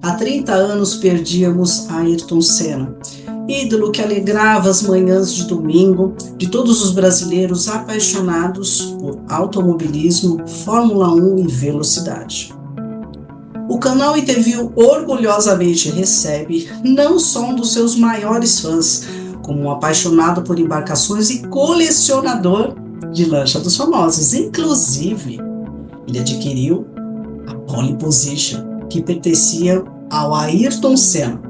Há 30 anos perdíamos Ayrton Senna, ídolo que alegrava as manhãs de domingo de todos os brasileiros apaixonados por automobilismo, Fórmula 1 e velocidade. O canal Interview orgulhosamente recebe não só um dos seus maiores fãs, como um apaixonado por embarcações e colecionador de lancha dos famosos. Inclusive, ele adquiriu a pole position, que pertencia ao Ayrton Senna.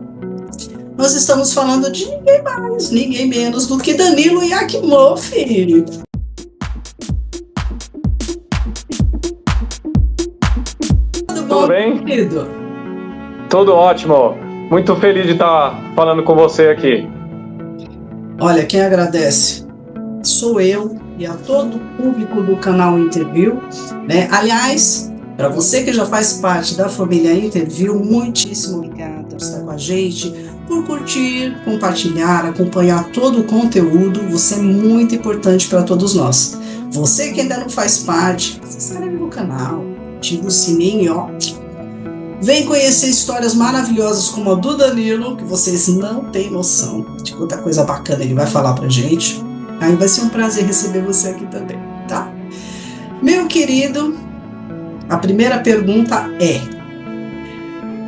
Nós estamos falando de ninguém mais, ninguém menos do que Danilo Yakimoff. Tudo bem? Querido? Tudo ótimo. Muito feliz de estar falando com você aqui. Olha, quem agradece sou eu e a todo o público do canal Interview, né? Aliás, para você que já faz parte da família Interview, muitíssimo obrigada por estar com a gente, por curtir, compartilhar, acompanhar todo o conteúdo. Você é muito importante para todos nós. Você que ainda não faz parte, se inscreve no canal, ativa o sininho, ó. Vem conhecer histórias maravilhosas como a do Danilo, que vocês não têm noção de quanta coisa bacana ele vai falar pra gente. Aí vai ser um prazer receber você aqui também, tá? Meu querido, a primeira pergunta é: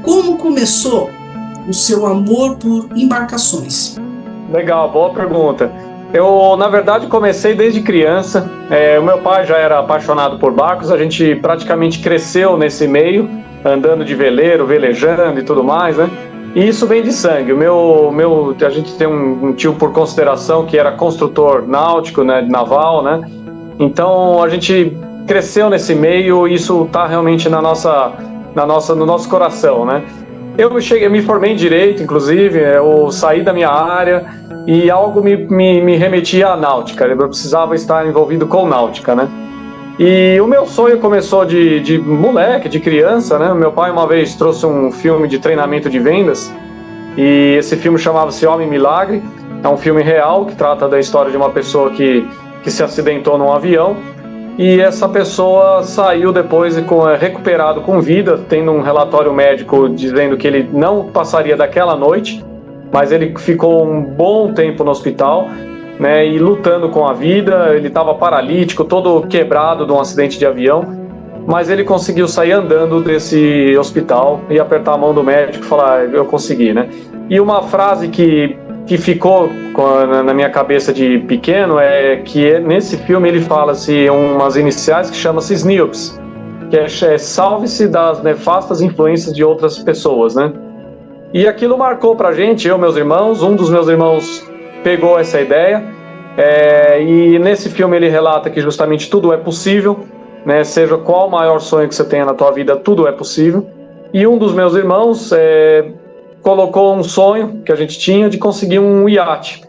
como começou o seu amor por embarcações? Legal, boa pergunta. Eu, na verdade, comecei desde criança. O meu pai já era apaixonado por barcos, a gente praticamente cresceu nesse meio, andando de veleiro, velejando e tudo mais, né? E isso vem de sangue. A gente tem um tio por consideração que era construtor náutico, né, naval, né? Então a gente cresceu nesse meio e isso está realmente no nosso coração, né? Eu me formei em Direito, inclusive, eu saí da minha área e algo me remetia à náutica. Eu precisava estar envolvido com náutica, né? E o meu sonho começou de moleque, de criança, né? Meu pai uma vez trouxe um filme de treinamento de vendas e esse filme chamava-se Homem Milagre. É um filme real que trata da história de uma pessoa que se acidentou num avião e essa pessoa saiu depois recuperado com vida, tendo um relatório médico dizendo que ele não passaria daquela noite, mas ele ficou um bom tempo no hospital, né, e lutando com a vida. Ele estava paralítico, todo quebrado de um acidente de avião, mas ele conseguiu sair andando desse hospital e apertar a mão do médico e falar: eu consegui, né? E uma frase que ficou na minha cabeça de pequeno é que nesse filme ele fala-se umas iniciais que chama-se SNIOPS, que é salve-se das nefastas influências de outras pessoas, né? E aquilo marcou pra gente, eu e meus irmãos. Um dos meus irmãos pegou essa ideia, e nesse filme ele relata que justamente tudo é possível, né? Seja qual o maior sonho que você tenha na tua vida, tudo é possível. E um dos meus irmãos colocou um sonho que a gente tinha de conseguir um iate,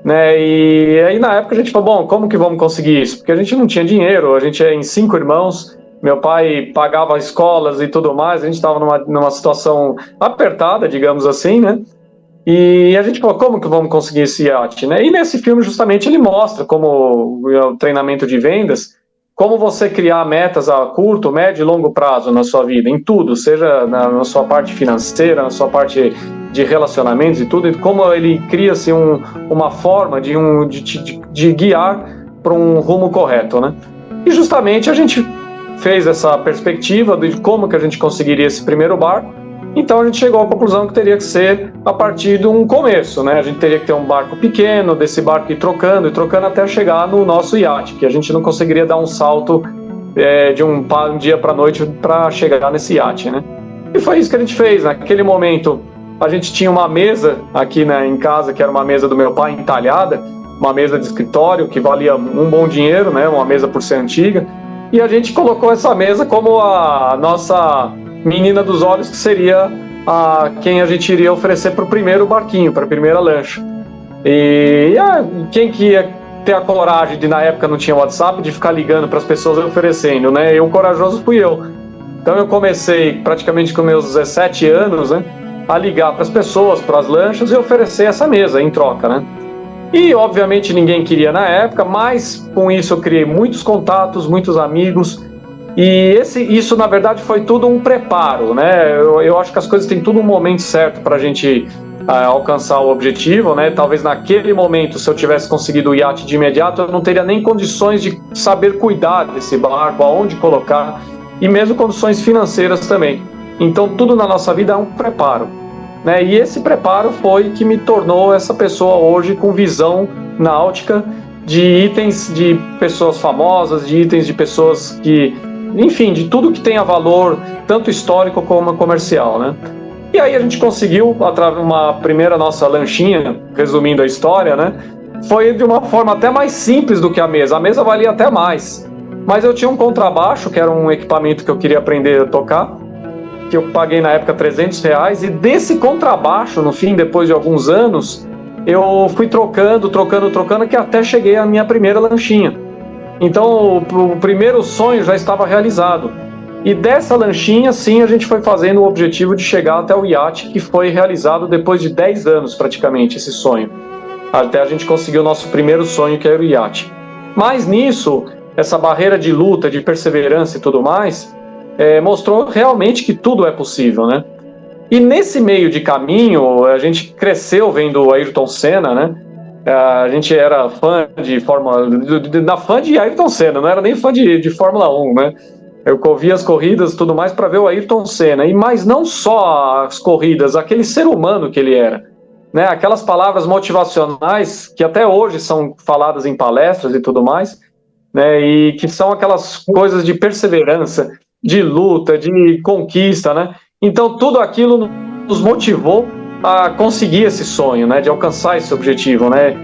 né? E aí na época a gente falou: bom, como que vamos conseguir isso? Porque a gente não tinha dinheiro, a gente é em 5 irmãos, meu pai pagava escolas e tudo mais, a gente estava numa situação apertada, digamos assim, né? E a gente falou: como que vamos conseguir esse iate, né? E nesse filme justamente ele mostra como o treinamento de vendas, como você criar metas a curto, médio e longo prazo na sua vida, em tudo, seja na sua parte financeira, na sua parte de relacionamentos e tudo, e como ele cria-se uma forma de guiar para um rumo correto, né? E justamente a gente fez essa perspectiva de como que a gente conseguiria esse primeiro barco. Então a gente chegou à conclusão que teria que ser a partir de um começo, né? A gente teria que ter um barco pequeno, desse barco ir trocando até chegar no nosso iate, que a gente não conseguiria dar um salto de um dia para a noite para chegar nesse iate, né? E foi isso que a gente fez. Naquele momento a gente tinha uma mesa aqui, né, em casa, que era uma mesa do meu pai entalhada, uma mesa de escritório que valia um bom dinheiro, né? Uma mesa por ser antiga. E a gente colocou essa mesa como a nossa menina dos olhos, que seria quem a gente iria oferecer para o primeiro barquinho, para a primeira lancha. E quem que ia ter a coragem de, na época não tinha WhatsApp, de ficar ligando para as pessoas oferecendo, né? O corajoso fui eu. Então eu comecei praticamente com meus 17 anos, né, a ligar para as pessoas, para as lanchas, e oferecer essa mesa em troca, né? E obviamente ninguém queria na época, mas com isso eu criei muitos contatos, muitos amigos. E isso, na verdade, foi tudo um preparo, né? Eu acho que as coisas têm tudo um momento certo para a gente alcançar o objetivo, né? Talvez naquele momento, se eu tivesse conseguido o iate de imediato, eu não teria nem condições de saber cuidar desse barco, aonde colocar, e mesmo condições financeiras também. Então, tudo na nossa vida é um preparo, né? E esse preparo foi que me tornou essa pessoa hoje com visão náutica de itens de pessoas famosas, de itens de pessoas que, enfim, de tudo que tenha valor, tanto histórico como comercial, né? E aí a gente conseguiu, uma primeira nossa lanchinha, resumindo a história, né? Foi de uma forma até mais simples do que a mesa valia até mais. Mas eu tinha um contrabaixo, que era um equipamento que eu queria aprender a tocar, que eu paguei na época R$300, e desse contrabaixo, no fim, depois de alguns anos, eu fui trocando, que até cheguei à minha primeira lanchinha. Então, o primeiro sonho já estava realizado. E dessa lanchinha, sim, a gente foi fazendo o objetivo de chegar até o iate, que foi realizado depois de 10 anos, praticamente, esse sonho. Até a gente conseguir o nosso primeiro sonho, que era o iate. Mas nisso, essa barreira de luta, de perseverança e tudo mais, mostrou realmente que tudo é possível, né? E nesse meio de caminho, a gente cresceu vendo o Ayrton Senna, né? A gente era fã de fã de Ayrton Senna, não era nem fã de Fórmula 1, né? Eu corria as corridas e tudo mais para ver o Ayrton Senna, mas não só as corridas, aquele ser humano que ele era, né? Aquelas palavras motivacionais que até hoje são faladas em palestras e tudo mais, né? E que são aquelas coisas de perseverança, de luta, de conquista, né? Então tudo aquilo nos motivou a conseguir esse sonho, né? De alcançar esse objetivo, né?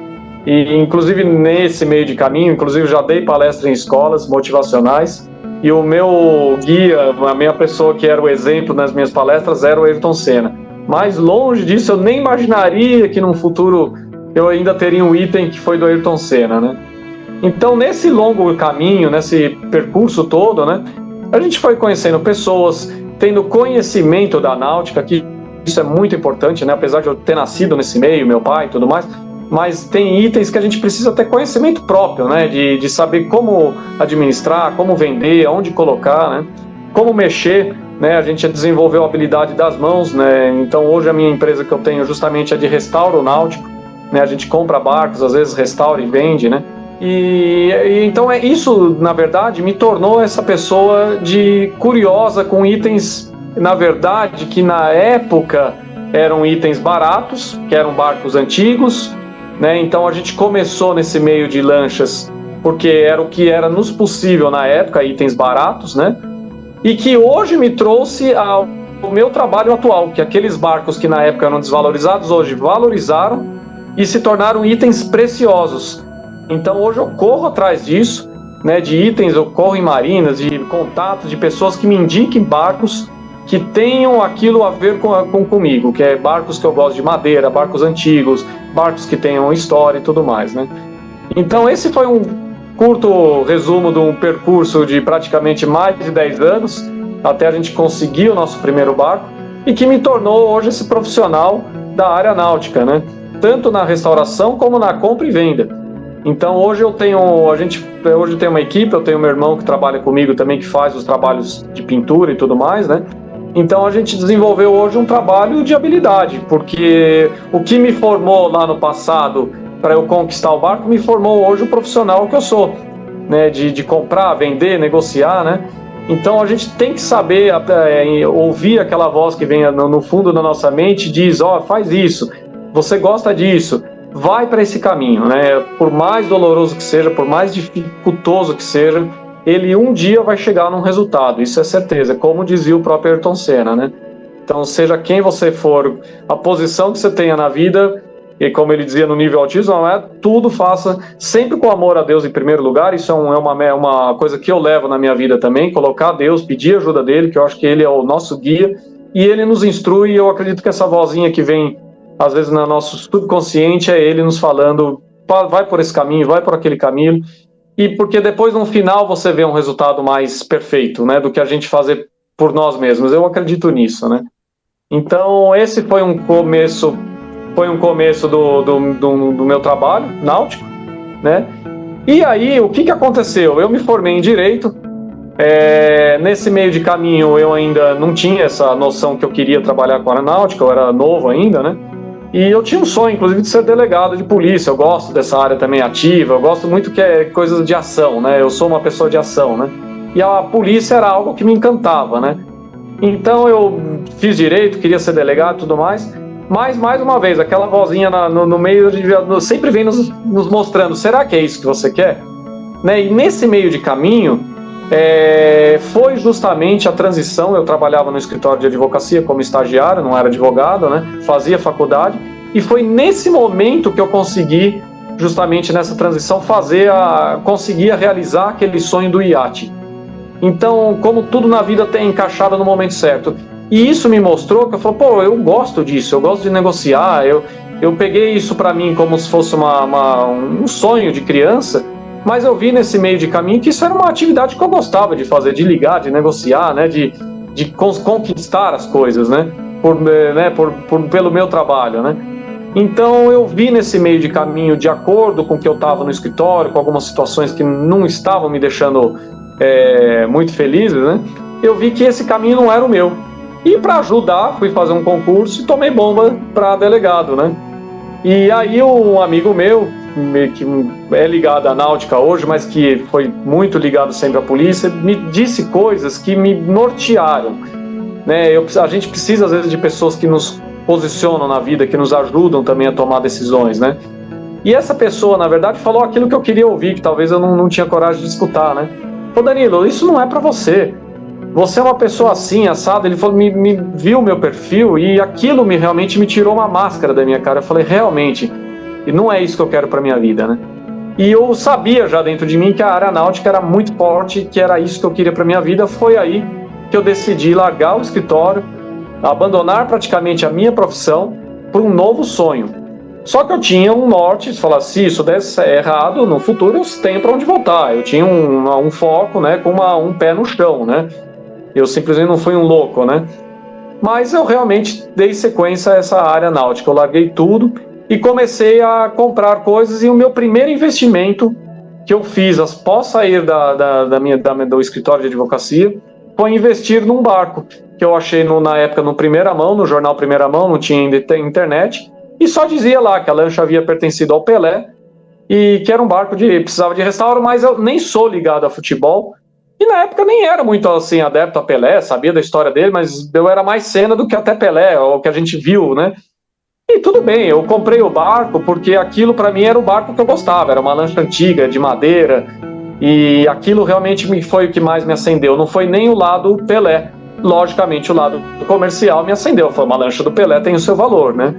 E inclusive nesse meio de caminho, inclusive já dei palestra em escolas motivacionais. E o meu guia, a minha pessoa que era o exemplo nas minhas palestras, era o Ayrton Senna. Mas longe disso, eu nem imaginaria que num futuro eu ainda teria um item que foi do Ayrton Senna, né? Então, nesse longo caminho, nesse percurso todo, né, a gente foi conhecendo pessoas, tendo conhecimento da náutica, que isso é muito importante, né? Apesar de eu ter nascido nesse meio, meu pai e tudo mais, mas tem itens que a gente precisa ter conhecimento próprio, né? De saber como administrar, como vender, onde colocar, né? Como mexer, né? A gente desenvolveu a habilidade das mãos, né? Então hoje a minha empresa que eu tenho justamente é de restauro náutico, né? A gente compra barcos, às vezes restaura e vende, né? E então isso, na verdade, me tornou essa pessoa de curiosa com itens, na verdade, que na época eram itens baratos, que eram barcos antigos, né? Então a gente começou nesse meio de lanchas porque era o que era nos possível na época, itens baratos, né? E que hoje me trouxe ao meu trabalho atual, que aqueles barcos que na época eram desvalorizados, hoje valorizaram e se tornaram itens preciosos. Então hoje eu corro atrás disso, né? De itens, eu corro em marinas, de contatos, de pessoas que me indiquem barcos que tenham aquilo a ver comigo, que é barcos que eu gosto de madeira, barcos antigos, barcos que tenham história e tudo mais, né? Então esse foi um curto resumo de um percurso de praticamente mais de 10 anos, até a gente conseguir o nosso primeiro barco, e que me tornou hoje esse profissional da área náutica, né? Tanto na restauração como na compra e venda. Então hoje hoje tem uma equipe, eu tenho meu irmão que trabalha comigo também, que faz os trabalhos de pintura e tudo mais, né? Então a gente desenvolveu hoje um trabalho de habilidade, porque o que me formou lá no passado para eu conquistar o barco, me formou hoje o profissional que eu sou, né? De comprar, vender, negociar, né? Então a gente tem que saber ouvir aquela voz que vem no fundo da nossa mente e diz, faz isso, você gosta disso, vai para esse caminho, né? Por mais doloroso que seja, por mais dificultoso que seja, ele um dia vai chegar num resultado, isso é certeza, como dizia o próprio Ayrton Senna, né? Então, seja quem você for, a posição que você tenha na vida, e como ele dizia no nível autismo, tudo faça sempre com amor a Deus em primeiro lugar. Isso é uma coisa que eu levo na minha vida também, colocar Deus, pedir ajuda dele, que eu acho que ele é o nosso guia, e ele nos instrui, e eu acredito que essa vozinha que vem às vezes no nosso subconsciente é ele nos falando, vai por esse caminho, vai por aquele caminho, e porque depois no final você vê um resultado mais perfeito, né, do que a gente fazer por nós mesmos. Eu acredito nisso, né? Então esse foi um começo do meu trabalho náutico, né? E aí o que aconteceu? Eu me formei em Direito, Nesse meio de caminho eu ainda não tinha essa noção que eu queria trabalhar com aeronáutica, eu era novo ainda, né? E eu tinha um sonho, inclusive, de ser delegado de polícia. Eu gosto dessa área também ativa, eu gosto muito que é coisas de ação, né? Eu sou uma pessoa de ação, né? E a polícia era algo que me encantava, né? Então eu fiz direito, queria ser delegado e tudo mais, mas mais uma vez, aquela vozinha no meio sempre vem nos mostrando, será que é isso que você quer? Né? E nesse meio de caminho, foi justamente a transição. Eu trabalhava no escritório de advocacia como estagiário, não era advogado, né? Fazia faculdade, e foi nesse momento que eu consegui, justamente nessa transição, conseguir realizar aquele sonho do iate. Então, como tudo na vida tem encaixado no momento certo. E isso me mostrou que eu falei, eu gosto disso, eu gosto de negociar, eu peguei isso para mim como se fosse um sonho de criança, mas eu vi nesse meio de caminho que isso era uma atividade que eu gostava de fazer, de ligar, de negociar, né, de conquistar as coisas, né, pelo meu trabalho, né. Então eu vi nesse meio de caminho, de acordo com que eu estava no escritório, com algumas situações que não estavam me deixando muito felizes, né, eu vi que esse caminho não era o meu. E para ajudar, fui fazer um concurso e tomei bomba para delegado, né. E aí um amigo meu, que é ligado à náutica hoje, mas que foi muito ligado sempre à polícia, me disse coisas que me nortearam, né? A gente precisa às vezes de pessoas que nos posicionam na vida, que nos ajudam também a tomar decisões, né? E essa pessoa, na verdade, falou aquilo que eu queria ouvir, que talvez eu não tinha coragem de escutar, né? Falou, Danilo, isso não é para você. Você é uma pessoa assim, assada. Ele falou, me viu meu perfil e aquilo realmente me tirou uma máscara da minha cara. Eu falei, realmente, e não é isso que eu quero para minha vida, né? E eu sabia já dentro de mim que a aeronáutica era muito forte, que era isso que eu queria para minha vida. Foi aí que eu decidi largar o escritório, abandonar praticamente a minha profissão por um novo sonho. Só que eu tinha um norte, se falar, se isso der errado, no futuro eu tenho para onde voltar. Eu tinha um foco, né, com um pé no chão, né? Eu simplesmente não fui um louco, né? Mas eu realmente dei sequência a essa área náutica. Eu larguei tudo e comecei a comprar coisas. E o meu primeiro investimento que eu fiz após sair do escritório de advocacia foi investir num barco que eu achei na época no Primeira Mão, no jornal Primeira Mão, não tinha ainda internet, e só dizia lá que a lancha havia pertencido ao Pelé e que era um barco precisava de restauro, mas eu nem sou ligado a futebol. E na época nem era muito assim adepto a Pelé, sabia da história dele, mas eu era mais cena do que até Pelé, o que a gente viu, né? E tudo bem, eu comprei o barco porque aquilo para mim era o barco que eu gostava, era uma lancha antiga, de madeira, e aquilo realmente foi o que mais me acendeu, não foi nem o lado Pelé. Logicamente o lado comercial me acendeu, foi uma lancha do Pelé, tem o seu valor, né?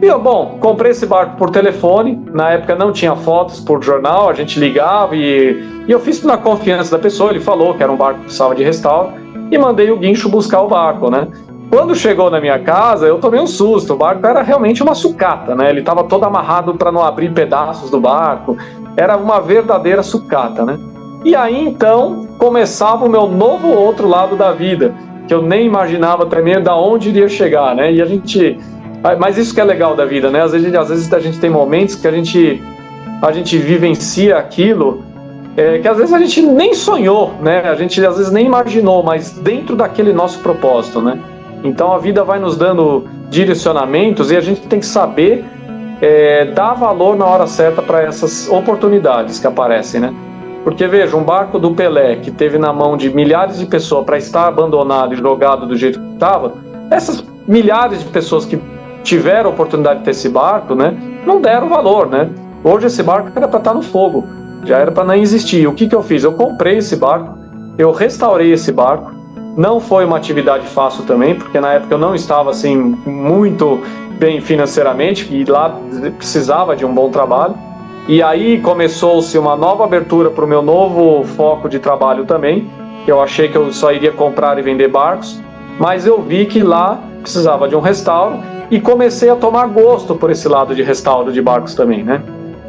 E eu, comprei esse barco por telefone, na época não tinha fotos por jornal, a gente ligava e eu fiz na confiança da pessoa, ele falou que era um barco que precisava de restauro e mandei o guincho buscar o barco, né? Quando chegou na minha casa, eu tomei um susto, o barco era realmente uma sucata, né? Ele estava todo amarrado para não abrir pedaços do barco, era uma verdadeira sucata, né? E aí então começava o meu novo outro lado da vida, que eu nem imaginava também de onde iria chegar, né? E mas isso que é legal da vida, né? Às vezes a gente tem momentos que a gente vivencia aquilo que às vezes a gente nem sonhou, né? A gente às vezes nem imaginou, mas dentro daquele nosso propósito, né? Então a vida vai nos dando direcionamentos e a gente tem que saber dar valor na hora certa para essas oportunidades que aparecem, né? Porque veja, um barco do Pelé que teve na mão de milhares de pessoas para estar abandonado e jogado do jeito que estava, essas milhares de pessoas que tiveram a oportunidade de ter esse barco, né, não deram valor, né? Hoje esse barco era para estar no fogo, já era para não existir. O que eu fiz? Eu comprei esse barco, eu restaurei esse barco. Não foi uma atividade fácil também, porque na época eu não estava assim muito bem financeiramente e lá precisava de um bom trabalho. E aí começou-se uma nova abertura para o meu novo foco de trabalho também. Eu achei que eu só iria comprar e vender barcos, mas eu vi que lá precisava de um restauro e comecei a tomar gosto por esse lado de restauro de barcos também, né?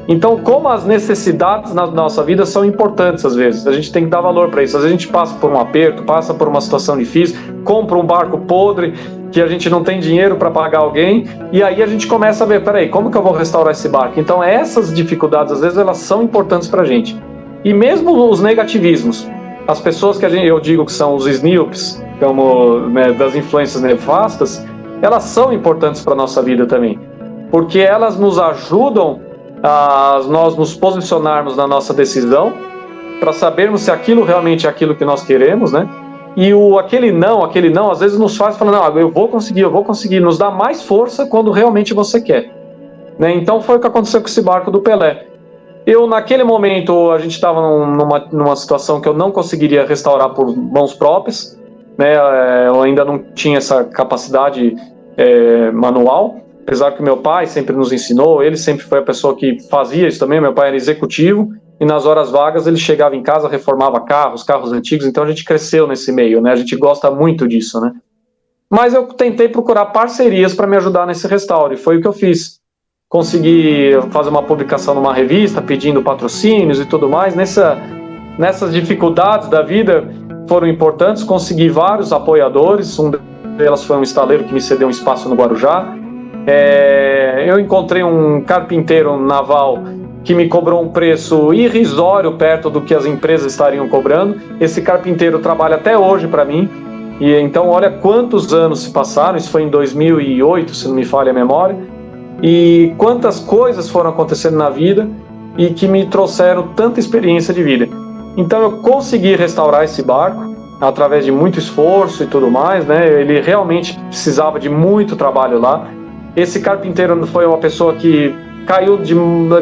Então, como as necessidades na nossa vida são importantes às vezes, a gente tem que dar valor para isso. Às vezes a gente passa por um aperto, passa por uma situação difícil, compra um barco podre, que a gente não tem dinheiro para pagar alguém, e aí a gente começa a ver, peraí, como que eu vou restaurar esse barco? Então, essas dificuldades, às vezes, elas são importantes para a gente. E mesmo os negativismos, as pessoas que eu digo que são os snoops, como, né, das influências nefastas, elas são importantes para a nossa vida também, porque elas nos ajudam a nós nos posicionarmos na nossa decisão, para sabermos se aquilo realmente é aquilo que nós queremos, né? E aquele não, às vezes nos faz falar, não, eu vou conseguir, nos dá mais força quando realmente você quer, né? Então foi o que aconteceu com esse barco do Pelé. Naquele momento, a gente estava numa situação que eu não conseguiria restaurar por mãos próprias, né? Eu ainda não tinha essa capacidade manual, apesar que meu pai sempre nos ensinou, ele sempre foi a pessoa que fazia isso também, meu pai era executivo, e nas horas vagas ele chegava em casa, reformava carros antigos, então a gente cresceu nesse meio, né? A gente gosta muito disso, né? Mas eu tentei procurar parcerias para me ajudar nesse restauro, e foi o que eu fiz. Consegui fazer uma publicação numa revista, pedindo patrocínios e tudo mais. Nessas dificuldades da vida foram importantes, consegui vários apoiadores, um delas foi um estaleiro que me cedeu um espaço no Guarujá. Eu encontrei um carpinteiro naval que me cobrou um preço irrisório perto do que as empresas estariam cobrando. Esse carpinteiro trabalha até hoje para mim, e então olha quantos anos se passaram, isso foi em 2008, se não me falha a memória, e quantas coisas foram acontecendo na vida e que me trouxeram tanta experiência de vida. Então eu consegui restaurar esse barco através de muito esforço e tudo mais, né? Ele realmente precisava de muito trabalho lá. Esse carpinteiro foi uma pessoa que caiu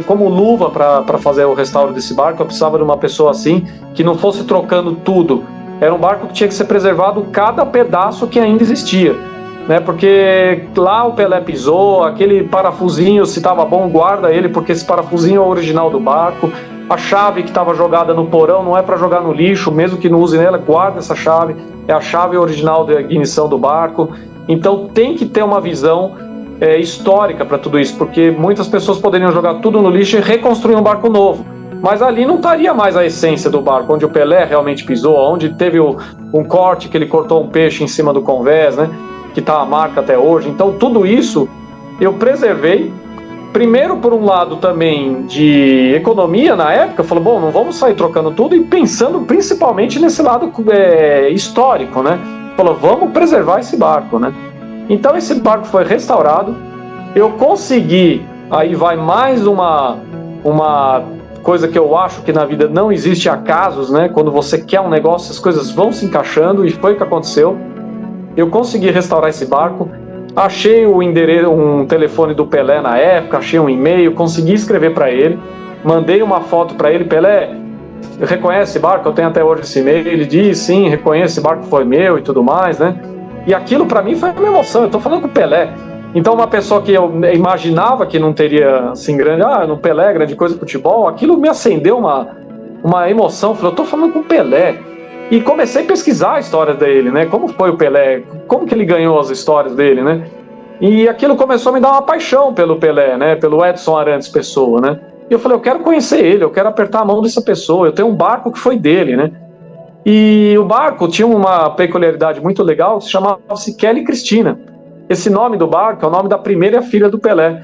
como luva para fazer o restauro desse barco. Eu precisava de uma pessoa assim, que não fosse trocando tudo. Era um barco que tinha que ser preservado cada pedaço que ainda existia, né? Porque lá o Pelé pisou, aquele parafusinho, se estava bom, guarda ele, porque esse parafusinho é o original do barco. A chave que estava jogada no porão não é para jogar no lixo, mesmo que não use nela, guarda essa chave, é a chave original da ignição do barco. Então tem que ter uma visão histórica para tudo isso, porque muitas pessoas poderiam jogar tudo no lixo e reconstruir um barco novo, mas ali não estaria mais a essência do barco, onde o Pelé realmente pisou, onde teve um corte que ele cortou um peixe em cima do convés, né, que está a marca até hoje. Então tudo isso eu preservei, primeiro por um lado também de economia na época. Eu falei, bom, não vamos sair trocando tudo, e pensando principalmente nesse lado histórico, né, falou, vamos preservar esse barco, né. Então esse barco foi restaurado, eu consegui, aí vai mais uma coisa que eu acho que na vida não existe acasos, né? Quando você quer um negócio, as coisas vão se encaixando, e foi o que aconteceu. Eu consegui restaurar esse barco, achei o endereço, um telefone do Pelé na época, achei um e-mail, consegui escrever para ele, mandei uma foto para ele. Pelé, reconhece esse barco? Eu tenho até hoje esse e-mail. Ele diz, sim, reconheço, esse barco foi meu e tudo mais, né? E aquilo para mim foi uma emoção. Eu estou falando com o Pelé. Então uma pessoa que eu imaginava que não teria assim grande, no Pelé, grande coisa de futebol, aquilo me acendeu uma emoção. Eu falei, eu estou falando com o Pelé. E comecei a pesquisar a história dele, né? Como foi o Pelé, como que ele ganhou as histórias dele, né? E aquilo começou a me dar uma paixão pelo Pelé, né? Pelo Edson Arantes Pessoa, né? E eu falei, eu quero conhecer ele, eu quero apertar a mão dessa pessoa. Eu tenho um barco que foi dele, né? E o barco tinha uma peculiaridade muito legal, que se chamava-se Kelly Cristina. Esse nome do barco é o nome da primeira filha do Pelé.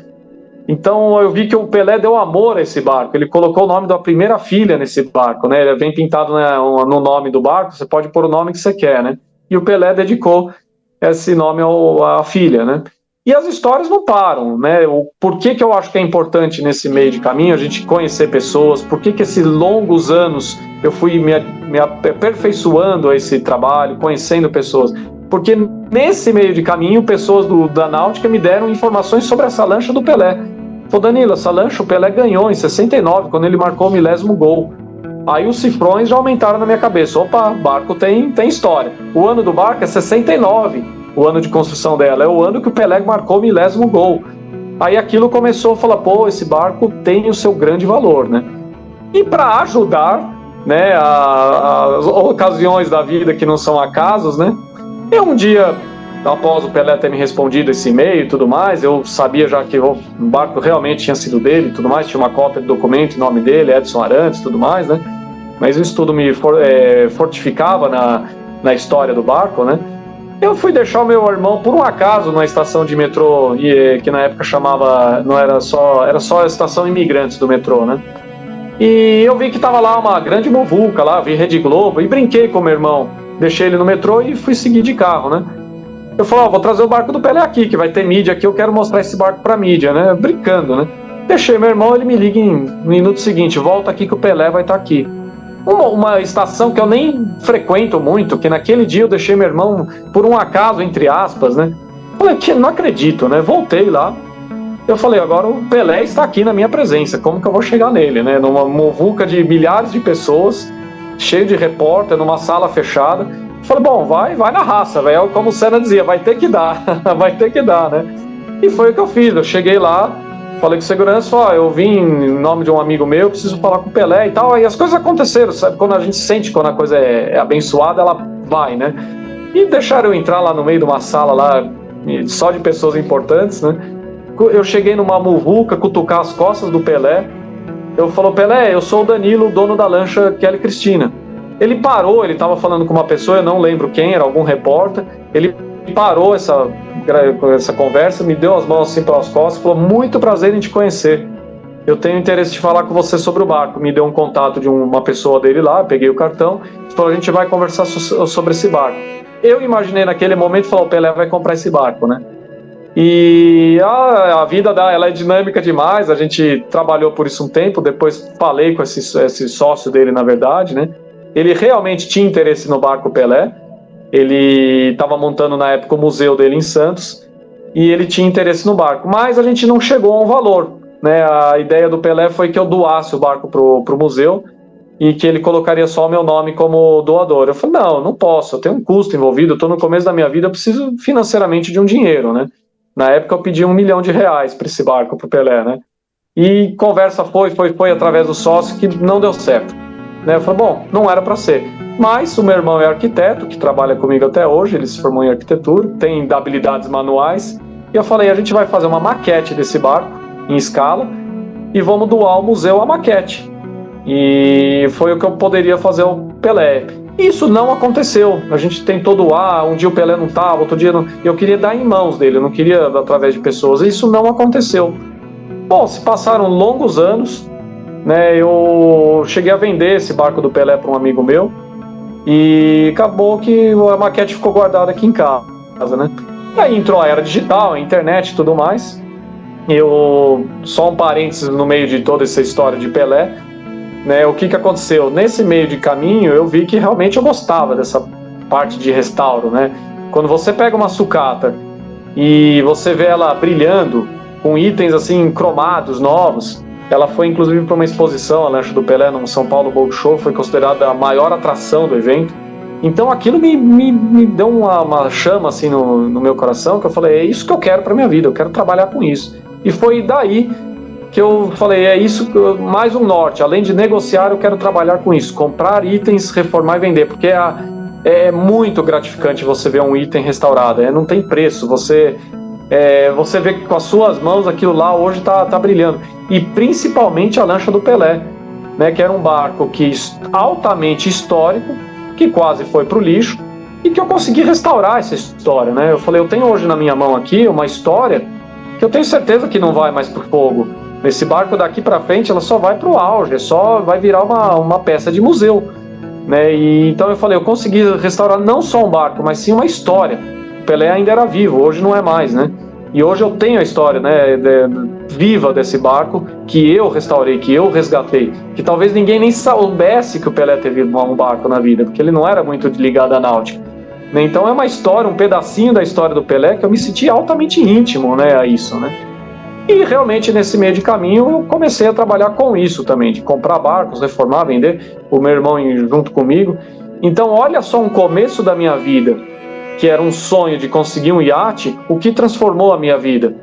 Então eu vi que o Pelé deu amor a esse barco, ele colocou o nome da primeira filha nesse barco, né? Ele vem pintado no nome do barco, você pode pôr o nome que você quer, né? E o Pelé dedicou esse nome à filha, né? E as histórias não param, né? Por que eu acho que é importante nesse meio de caminho a gente conhecer pessoas, por que esses longos anos eu fui me aperfeiçoando a esse trabalho, conhecendo pessoas? Porque nesse meio de caminho, pessoas da Náutica me deram informações sobre essa lancha do Pelé. Pô, Danilo, essa lancha o Pelé ganhou em 69, quando ele marcou o 1000º gol. Aí os cifrões já aumentaram na minha cabeça. Opa, barco tem história. O ano do barco é 69, o ano de construção dela. É o ano que o Pelé marcou o 1000º gol. Aí aquilo começou a falar, pô, esse barco tem o seu grande valor, né? E para ajudar, né, as ocasiões da vida que não são acasos, né? Eu um dia, após o Pelé ter me respondido esse e-mail e tudo mais, eu sabia já que o barco realmente tinha sido dele e tudo mais, tinha uma cópia do documento em nome dele, Edson Arantes e tudo mais, né? Mas isso tudo me fortificava na história do barco, né? Eu fui deixar o meu irmão, por um acaso, na estação de metrô, que na época chamava, era só a estação Imigrantes do metrô, né? E eu vi que tava lá uma grande muvuca lá, vi Rede Globo, e brinquei com meu irmão. Deixei ele no metrô e fui seguir de carro, né? Eu falei, vou trazer o barco do Pelé aqui, que vai ter mídia aqui, eu quero mostrar esse barco pra mídia, né? Brincando, né? Deixei meu irmão, ele me liga no minuto seguinte, volta aqui que o Pelé vai estar aqui. Uma estação que eu nem frequento muito, que naquele dia eu deixei meu irmão por um acaso, entre aspas, né? Falei, não acredito, né? Voltei lá. Eu falei, agora o Pelé está aqui na minha presença, como que eu vou chegar nele, né? Numa muvuca de milhares de pessoas, cheio de repórter, numa sala fechada. Eu falei, bom, vai na raça, velho. Como o Senna dizia, vai ter que dar, vai ter que dar, né? E foi o que eu fiz, eu cheguei lá, falei com segurança, eu vim em nome de um amigo meu, preciso falar com o Pelé e tal, e as coisas aconteceram, sabe? Quando a gente sente quando a coisa é abençoada, ela vai, né? E deixaram eu entrar lá no meio de uma sala lá, só de pessoas importantes, né? Eu cheguei numa muvuca, cutucar as costas do Pelé. Eu falei, Pelé, eu sou o Danilo, dono da lancha Kelly Cristina. Ele parou, ele estava falando com uma pessoa, eu não lembro quem, era algum repórter. Ele parou essa conversa, me deu as mãos assim pelas costas, falou, muito prazer em te conhecer. Eu tenho interesse de falar com você sobre o barco. Me deu um contato de uma pessoa dele lá, peguei o cartão, falou, a gente vai conversar sobre esse barco. Eu imaginei naquele momento, falou, o Pelé vai comprar esse barco, né? E a vida ela é dinâmica demais, a gente trabalhou por isso um tempo, depois falei com esse sócio dele, na verdade, né? Ele realmente tinha interesse no barco Pelé, ele estava montando na época o museu dele em Santos, e ele tinha interesse no barco, mas a gente não chegou a um valor, né? A ideia do Pelé foi que eu doasse o barco pro museu, e que ele colocaria só o meu nome como doador. Eu falei, não posso, eu tenho um custo envolvido, eu estou no começo da minha vida, eu preciso financeiramente de um dinheiro, né? Na época eu pedi R$1 milhão para esse barco, para o Pelé, né? E conversa foi através do sócio que não deu certo. Né? Eu falei, bom, não era para ser. Mas o meu irmão é arquiteto, que trabalha comigo até hoje, ele se formou em arquitetura, tem habilidades manuais. E eu falei, a gente vai fazer uma maquete desse barco, em escala, e vamos doar ao museu a maquete. E foi o que eu poderia fazer ao Pelé. Isso não aconteceu. A gente tentou doar, um dia o Pelé não estava, outro dia não. Eu queria dar em mãos dele, eu não queria através de pessoas. Isso não aconteceu. Bom, se passaram longos anos, né? Eu cheguei a vender esse barco do Pelé para um amigo meu e acabou que a maquete ficou guardada aqui em casa, né? Aí entrou a era digital, a internet e tudo mais. Só um parênteses no meio de toda essa história de Pelé. Né, o que aconteceu? Nesse meio de caminho, eu vi que realmente eu gostava dessa parte de restauro, né? Quando você pega uma sucata e você vê ela brilhando, com itens assim cromados, novos, ela foi inclusive para uma exposição, a lancha do Pelé, no São Paulo Boat Show, foi considerada a maior atração do evento. Então aquilo me deu uma chama assim no meu coração, que eu falei, é isso que eu quero para minha vida, eu quero trabalhar com isso. E foi daí que eu falei, é isso, mais um norte, além de negociar, eu quero trabalhar com isso, comprar itens, reformar e vender, porque é muito gratificante você ver um item restaurado, não tem preço, você vê que com as suas mãos aquilo lá hoje está brilhando, e principalmente a lancha do Pelé, né, que era um barco altamente histórico, que quase foi para o lixo, e que eu consegui restaurar essa história, né? Eu falei, eu tenho hoje na minha mão aqui uma história que eu tenho certeza que não vai mais para o fogo. Esse barco daqui para frente, ela só vai para o auge, só vai virar uma peça de museu, né? E então eu falei, eu consegui restaurar não só um barco, mas sim uma história. O Pelé ainda era vivo, hoje não é mais, né? E hoje eu tenho a história, né, viva desse barco que eu restaurei, que eu resgatei, que talvez ninguém nem soubesse que o Pelé teve um barco na vida, porque ele não era muito ligado à náutica. Né? Então é uma história, um pedacinho da história do Pelé que eu me senti altamente íntimo, né, a isso, né? E realmente nesse meio de caminho eu comecei a trabalhar com isso também, de comprar barcos, reformar, vender, o meu irmão junto comigo. Então olha só um começo da minha vida, que era um sonho de conseguir um iate, o que transformou a minha vida.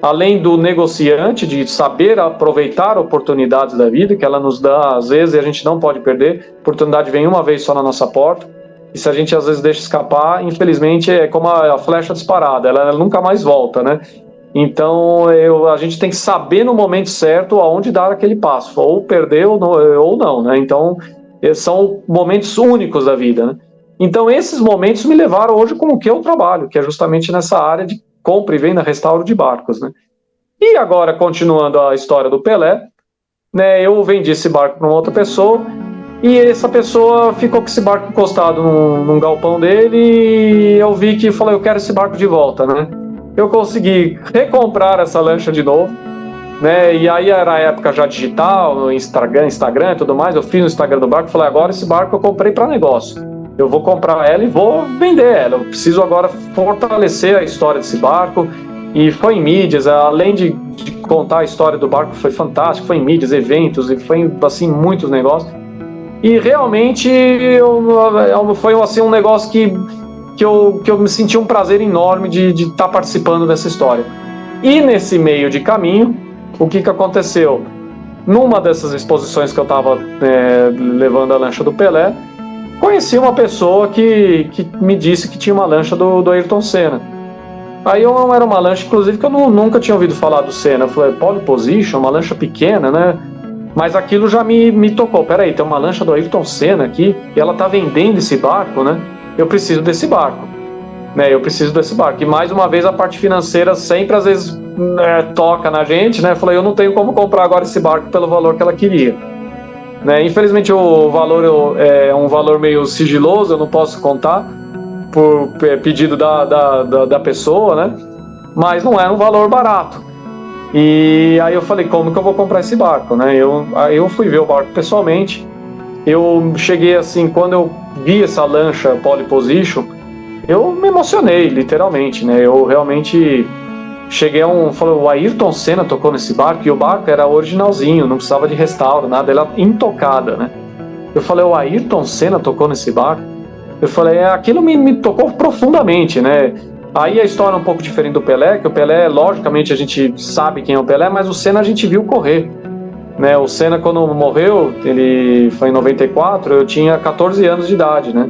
Além do negociante, de saber aproveitar oportunidades da vida, que ela nos dá às vezes e a gente não pode perder, a oportunidade vem uma vez só na nossa porta, e se a gente às vezes deixa escapar, infelizmente é como a flecha disparada, ela nunca mais volta, né? Então a gente tem que saber no momento certo aonde dar aquele passo, ou perder ou não, né? Então são momentos únicos da vida, né? Então esses momentos me levaram hoje com o que eu trabalho, que é justamente nessa área de compra e venda, restauro de barcos, né? E agora, continuando a história do Pelé, né, eu vendi esse barco para uma outra pessoa, e essa pessoa ficou com esse barco encostado num galpão dele, e eu vi que falei, eu quero esse barco de volta, né? Eu consegui recomprar essa lancha de novo, né? E aí era a época já digital, Instagram e tudo mais. Eu fiz no Instagram do barco, falei, agora esse barco eu comprei para negócio. Eu vou comprar ela e vou vender ela. Eu preciso agora fortalecer a história desse barco. E foi em mídias, além de contar a história do barco, foi fantástico, foi em mídias, eventos, e foi assim, muitos negócios. E realmente foi assim, um negócio que eu me senti um prazer enorme de estar participando dessa história. E nesse meio de caminho, o que aconteceu? Numa dessas exposições que eu estava levando a lancha do Pelé, conheci uma pessoa que me disse que tinha uma lancha do Ayrton Senna. Aí era uma lancha, inclusive, que eu nunca tinha ouvido falar do Senna. Eu falei, pole position, uma lancha pequena, né? Mas aquilo já me tocou. Peraí, tem uma lancha do Ayrton Senna aqui e ela tá vendendo esse barco, né? Eu preciso desse barco, né? Eu preciso desse barco. E mais uma vez a parte financeira sempre às vezes toca na gente, né? Eu falei, eu não tenho como comprar agora esse barco pelo valor que ela queria, né? Infelizmente o valor é um valor meio sigiloso, eu não posso contar por pedido da pessoa, né? Mas não era um valor barato. E aí eu falei, como que eu vou comprar esse barco, né? Aí eu fui ver o barco pessoalmente. Eu cheguei assim, quando eu vi essa lancha pole position, eu me emocionei, literalmente, né? Eu realmente cheguei falei, o Ayrton Senna tocou nesse barco, e o barco era originalzinho, não precisava de restauro, nada, ela intocada, né? Eu falei, o Ayrton Senna tocou nesse barco? Eu falei, aquilo me tocou profundamente, né? Aí a história é um pouco diferente do Pelé, que o Pelé, logicamente, a gente sabe quem é o Pelé, mas o Senna a gente viu correr, né? O Senna, quando morreu, ele foi em 94, eu tinha 14 anos de idade, né?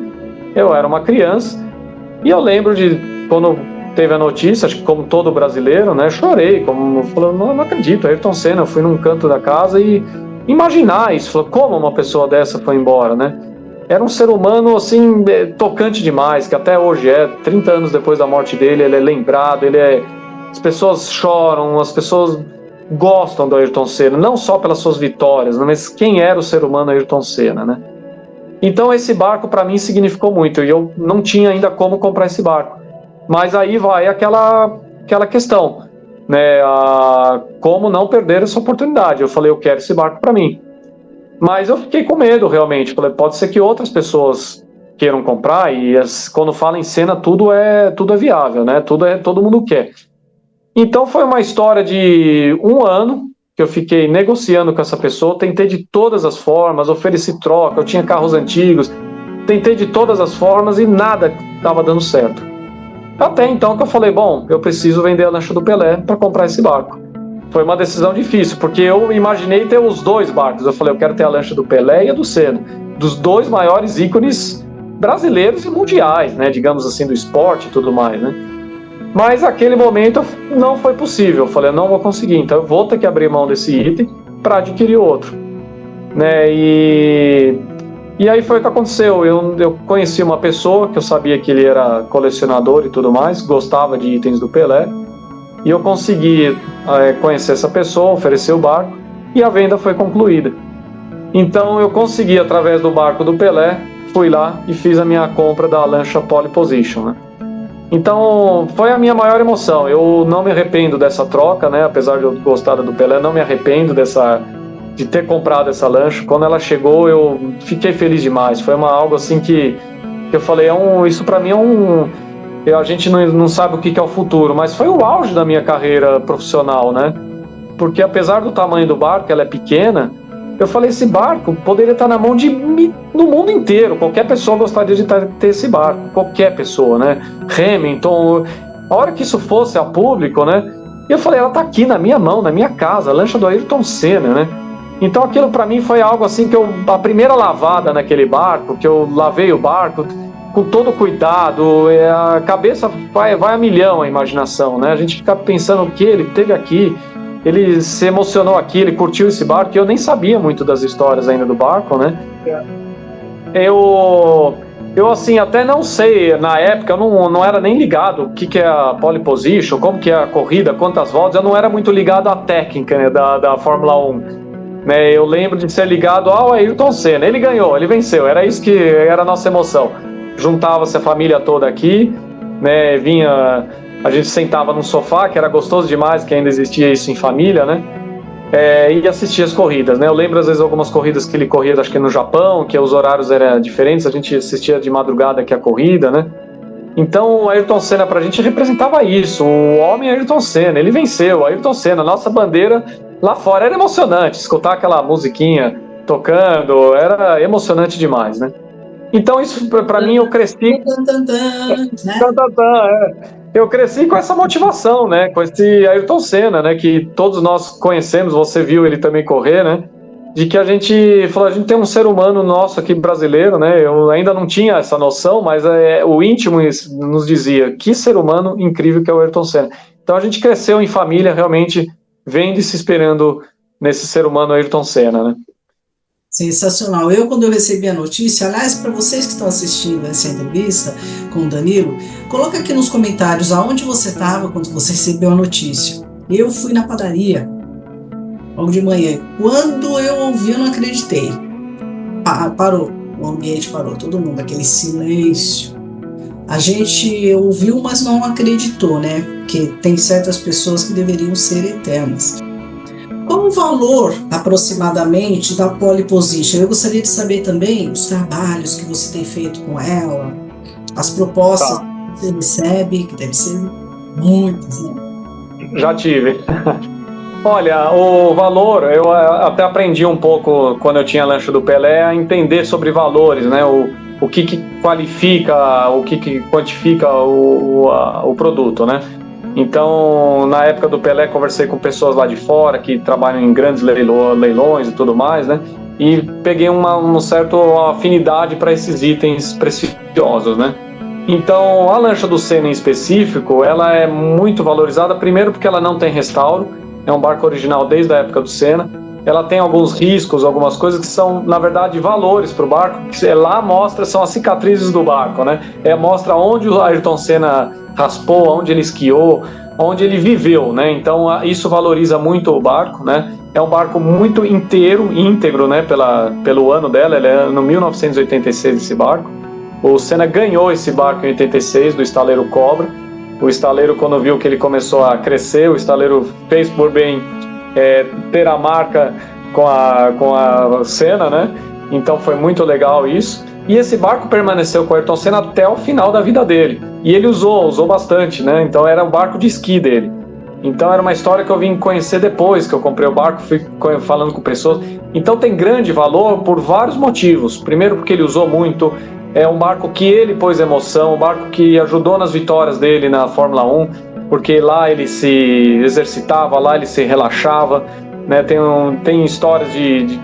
Eu era uma criança, e eu lembro de quando teve a notícia, acho que como todo brasileiro, né? Chorei, como falando, não acredito, Ayrton Senna, eu fui num canto da casa e imaginar isso, como uma pessoa dessa foi embora, né? Era um ser humano, assim, tocante demais, que até hoje 30 anos depois da morte dele, ele é lembrado, as pessoas choram, as pessoas gostam do Ayrton Senna, não só pelas suas vitórias, né, mas quem era o ser humano Ayrton Senna, né? Então esse barco para mim significou muito, e eu não tinha ainda como comprar esse barco. Mas aí vai aquela questão, né? Como não perder essa oportunidade. Eu falei, eu quero esse barco para mim. Mas eu fiquei com medo, realmente. Falei, pode ser que outras pessoas queiram comprar, e quando fala em Senna, tudo é viável, né? Todo mundo quer. Então foi uma história de 1 ano que eu fiquei negociando com essa pessoa, tentei de todas as formas, ofereci troca, eu tinha carros antigos, tentei de todas as formas e nada estava dando certo. Até então que eu falei, bom, eu preciso vender a lancha do Pelé para comprar esse barco. Foi uma decisão difícil, porque eu imaginei ter os dois barcos. Eu falei, eu quero ter a lancha do Pelé e a do Senna, dos dois maiores ícones brasileiros e mundiais, né, digamos assim, do esporte e tudo mais, né? Mas naquele momento não foi possível. Eu falei, eu não vou conseguir, então eu vou ter que abrir mão desse item para adquirir outro, né? E aí foi o que aconteceu. Eu conheci uma pessoa que eu sabia que ele era colecionador e tudo mais, gostava de itens do Pelé. E eu consegui conhecer essa pessoa, oferecer o barco, e a venda foi concluída. Então eu consegui, através do barco do Pelé, fui lá e fiz a minha compra da lancha pole position, né? Então foi a minha maior emoção. Eu não me arrependo dessa troca, né? Apesar de eu gostar do Pelé, não me arrependo de ter comprado essa lancha. Quando ela chegou, eu fiquei feliz demais. Foi algo assim que eu falei, isso para mim a gente não sabe o que é o futuro, mas foi o auge da minha carreira profissional, né? Porque apesar do tamanho do barco, ela é pequena, eu falei, esse barco poderia estar na mão no mundo inteiro, qualquer pessoa gostaria de ter esse barco, qualquer pessoa, né? Hamilton, a hora que isso fosse a público, né? Eu falei, ela tá aqui na minha mão, na minha casa, a lancha do Ayrton Senna, né? Então aquilo para mim foi algo assim a primeira lavada naquele barco, que eu lavei o barco com todo cuidado, a cabeça vai a milhão, a imaginação, né? A gente fica pensando o que ele teve aqui, ele se emocionou aqui, ele curtiu esse barco, e eu nem sabia muito das histórias ainda do barco, né? Eu assim, até não sei, na época eu não era nem ligado o que é a pole position, como que é a corrida, quantas voltas, eu não era muito ligado à técnica, né, da Fórmula 1. né? Eu lembro de ser ligado ao Ayrton Senna. Ele ganhou, ele venceu, era isso que era a nossa emoção. Juntava-se a família toda aqui, né? A gente sentava num sofá, que era gostoso demais, que ainda existia isso em família, né? E assistia as corridas, né? Eu lembro às vezes algumas corridas que ele corria, acho que no Japão, que os horários eram diferentes, a gente assistia de madrugada aqui a corrida, né? Então o Ayrton Senna pra gente representava isso, o homem Ayrton Senna, ele venceu, Ayrton Senna, nossa bandeira lá fora era emocionante, escutar aquela musiquinha tocando, era emocionante demais, né? Então isso pra mim eu cresci, Né? eu cresci com essa motivação, né? Com esse Ayrton Senna, né? Que todos nós conhecemos, você viu ele também correr, né? De que a gente falou, a gente tem um ser humano nosso aqui brasileiro, né? Eu ainda não tinha essa noção, mas o íntimo nos dizia que ser humano incrível que é o Ayrton Senna. Então a gente cresceu em família, realmente vendo e se esperando nesse ser humano Ayrton Senna, né? Sensacional. Quando eu recebi a notícia, aliás, para vocês que estão assistindo essa entrevista com o Danilo, coloca aqui nos comentários aonde você estava quando você recebeu a notícia. Eu fui na padaria, logo de manhã. Quando eu ouvi, eu não acreditei. Parou, o ambiente parou, todo mundo, aquele silêncio. A gente ouviu, mas não acreditou, né? Porque tem certas pessoas que deveriam ser eternas. Qual o valor, aproximadamente, da pole position? Eu gostaria de saber também os trabalhos que você tem feito com ela, as propostas que você recebe, que deve ser muitas, né? Já tive. Olha, o valor, eu até aprendi um pouco quando eu tinha a lancha do Pelé a entender sobre valores, né? O que qualifica, o que quantifica o produto, né? Então, na época do Pelé, conversei com pessoas lá de fora que trabalham em grandes leilões e tudo mais, né? E peguei uma certa afinidade para esses itens preciosos, né? Então, a lancha do Senna em específico, ela é muito valorizada, primeiro porque ela não tem restauro, é um barco original desde a época do Senna. Ela tem alguns riscos, algumas coisas que são, na verdade, valores para o barco, que lá mostra, são as cicatrizes do barco, né? Mostra onde o Ayrton Senna raspou, onde ele esquiou, onde ele viveu, né? Então isso valoriza muito o barco, né? É um barco muito íntegro, né? Pelo ano dela, ele é no 1986 esse barco. O Senna ganhou esse barco em 86 do estaleiro Cobra. O estaleiro, quando viu que ele começou a crescer, o estaleiro fez por bem ter a marca com a Senna, né? Então foi muito legal isso. E esse barco permaneceu com o Ayrton Senna até o final da vida dele. E ele usou bastante, né? Então era o barco de esqui dele. Então era uma história que eu vim conhecer depois que eu comprei o barco, fui falando com pessoas. Então tem grande valor por vários motivos. Primeiro porque ele usou muito, é um barco que ele pôs emoção, um barco que ajudou nas vitórias dele na Fórmula 1, porque lá ele se exercitava, lá ele se relaxava, né? Tem histórias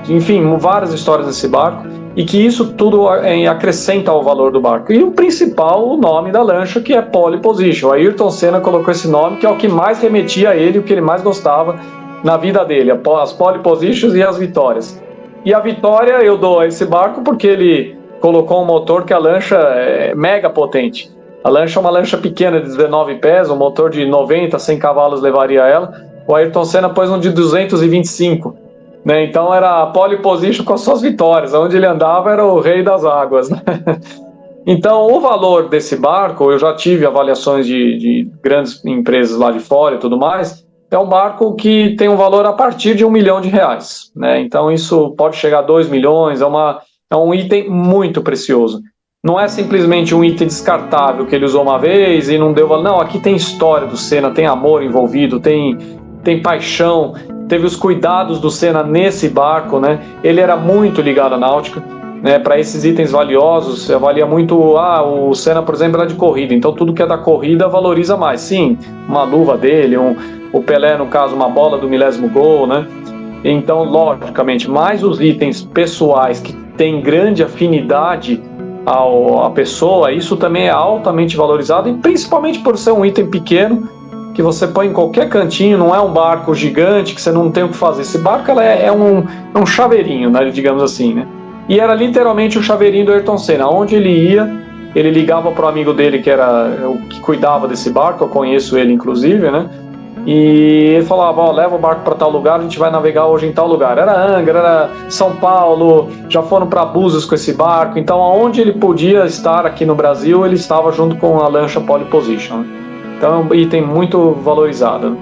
enfim, várias histórias desse barco. E que isso tudo acrescenta ao valor do barco. E o principal, o nome da lancha, que é pole position. O Ayrton Senna colocou esse nome, que é o que mais remetia a ele, o que ele mais gostava na vida dele, as pole positions e as vitórias. E a vitória eu dou a esse barco porque ele colocou um motor que a lancha é mega potente. A lancha é uma lancha pequena de 19 pés, um motor de 90, 100 cavalos levaria ela. O Ayrton Senna pôs um de 225. Né? Então era a pole position com as suas vitórias, onde ele andava era o rei das águas, né? Então o valor desse barco, eu já tive avaliações de grandes empresas lá de fora e tudo mais, é um barco que tem um valor a partir de R$1 milhão, né? Então isso pode chegar a 2 milhões, é um item muito precioso. Não é simplesmente um item descartável que ele usou uma vez e não deu valor. Não, aqui tem história do Senna, tem amor envolvido, tem paixão. Teve os cuidados do Senna nesse barco, né? Ele era muito ligado à náutica, né? Para esses itens valiosos, avalia muito. O Senna, por exemplo, era de corrida, então tudo que é da corrida valoriza mais. Sim, uma luva dele, o Pelé, no caso, uma bola do milésimo gol, né? Então, logicamente, mais os itens pessoais que têm grande afinidade à pessoa, isso também é altamente valorizado, e principalmente por ser um item pequeno, que você põe em qualquer cantinho, não é um barco gigante que você não tem o que fazer. Esse barco é um chaveirinho, né, digamos assim, né? E era literalmente o chaveirinho do Ayrton Senna. Onde ele ia, ele ligava para o amigo dele que era o que cuidava desse barco, eu conheço ele inclusive, né? E ele falava, ó, leva o barco para tal lugar, a gente vai navegar hoje em tal lugar. Era Angra, era São Paulo, já foram para Búzios com esse barco. Então, aonde ele podia estar aqui no Brasil, ele estava junto com a lancha Pole Position. Então, é um item muito valorizado.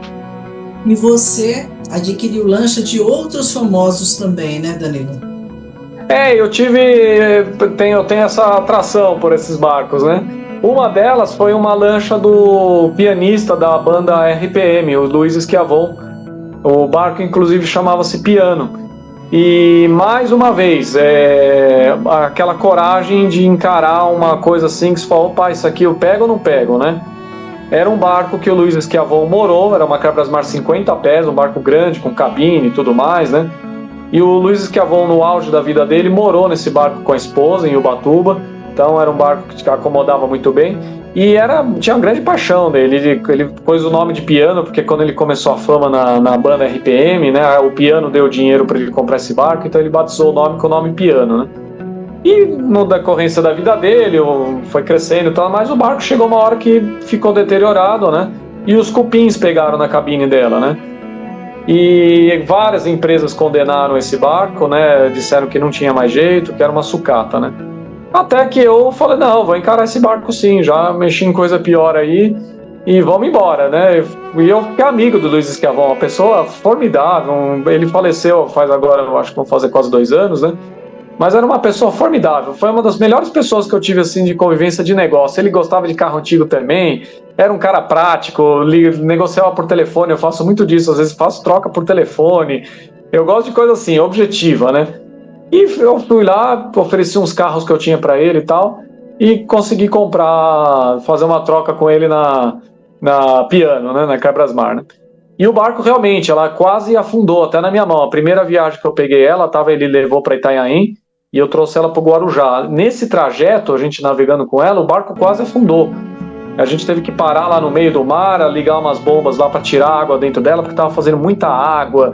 E você adquiriu lancha de outros famosos também, né, Danilo? Eu tenho essa atração por esses barcos, né? Uma delas foi uma lancha do pianista da banda RPM, o Luiz Schiavon. O barco, inclusive, chamava-se Piano. E, mais uma vez, aquela coragem de encarar uma coisa assim, que você fala, opa, isso aqui eu pego ou não pego, né? Era um barco que o Luiz Schiavon morou, era uma Cabrasmar 50 pés, um barco grande, com cabine e tudo mais, né? E o Luiz Schiavon, no auge da vida dele, morou nesse barco com a esposa, em Ubatuba. Então era um barco que acomodava muito bem. E tinha uma grande paixão dele. Ele pôs o nome de Piano, porque quando ele começou a fama na banda RPM, né, o Piano deu dinheiro para ele comprar esse barco, então ele batizou o nome com o nome Piano, né? E no decorrência da vida dele, foi crescendo e tal, mas o barco chegou uma hora que ficou deteriorado, né? E os cupins pegaram na cabine dela, né? E várias empresas condenaram esse barco, né? Disseram que não tinha mais jeito, que era uma sucata, né? Até que eu falei, não, vou encarar esse barco sim, já mexi em coisa pior aí e vamos embora, né? E eu fiquei amigo do Luiz Schiavon, uma pessoa formidável. Ele faleceu faz agora, eu acho que vão fazer quase 2 anos, né? Mas era uma pessoa formidável, foi uma das melhores pessoas que eu tive assim de convivência de negócio. Ele gostava de carro antigo também, era um cara prático, negociava por telefone, eu faço muito disso, às vezes faço troca por telefone. Eu gosto de coisa assim, objetiva, né? E eu fui lá, ofereci uns carros que eu tinha para ele e tal, e consegui fazer uma troca com ele na Piano, né, na Cabrasmar, né? E o barco realmente, ela quase afundou, até na minha mão. A primeira viagem que eu peguei ela, ele levou para Itanhaém, e eu trouxe ela para o Guarujá. Nesse trajeto, a gente navegando com ela, o barco quase afundou. A gente teve que parar lá no meio do mar, ligar umas bombas lá para tirar água dentro dela, porque estava fazendo muita água.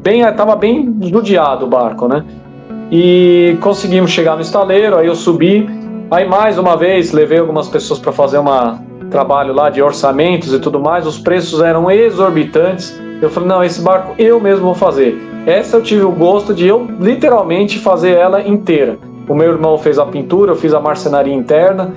Estava bem judiado o barco, né? E conseguimos chegar no estaleiro, aí eu subi, aí mais uma vez levei algumas pessoas para fazer trabalho lá de orçamentos e tudo mais, os preços eram exorbitantes. Eu falei, não, esse barco eu mesmo vou fazer. Essa eu tive o gosto de eu literalmente fazer ela inteira. O meu irmão fez a pintura, eu fiz a marcenaria interna,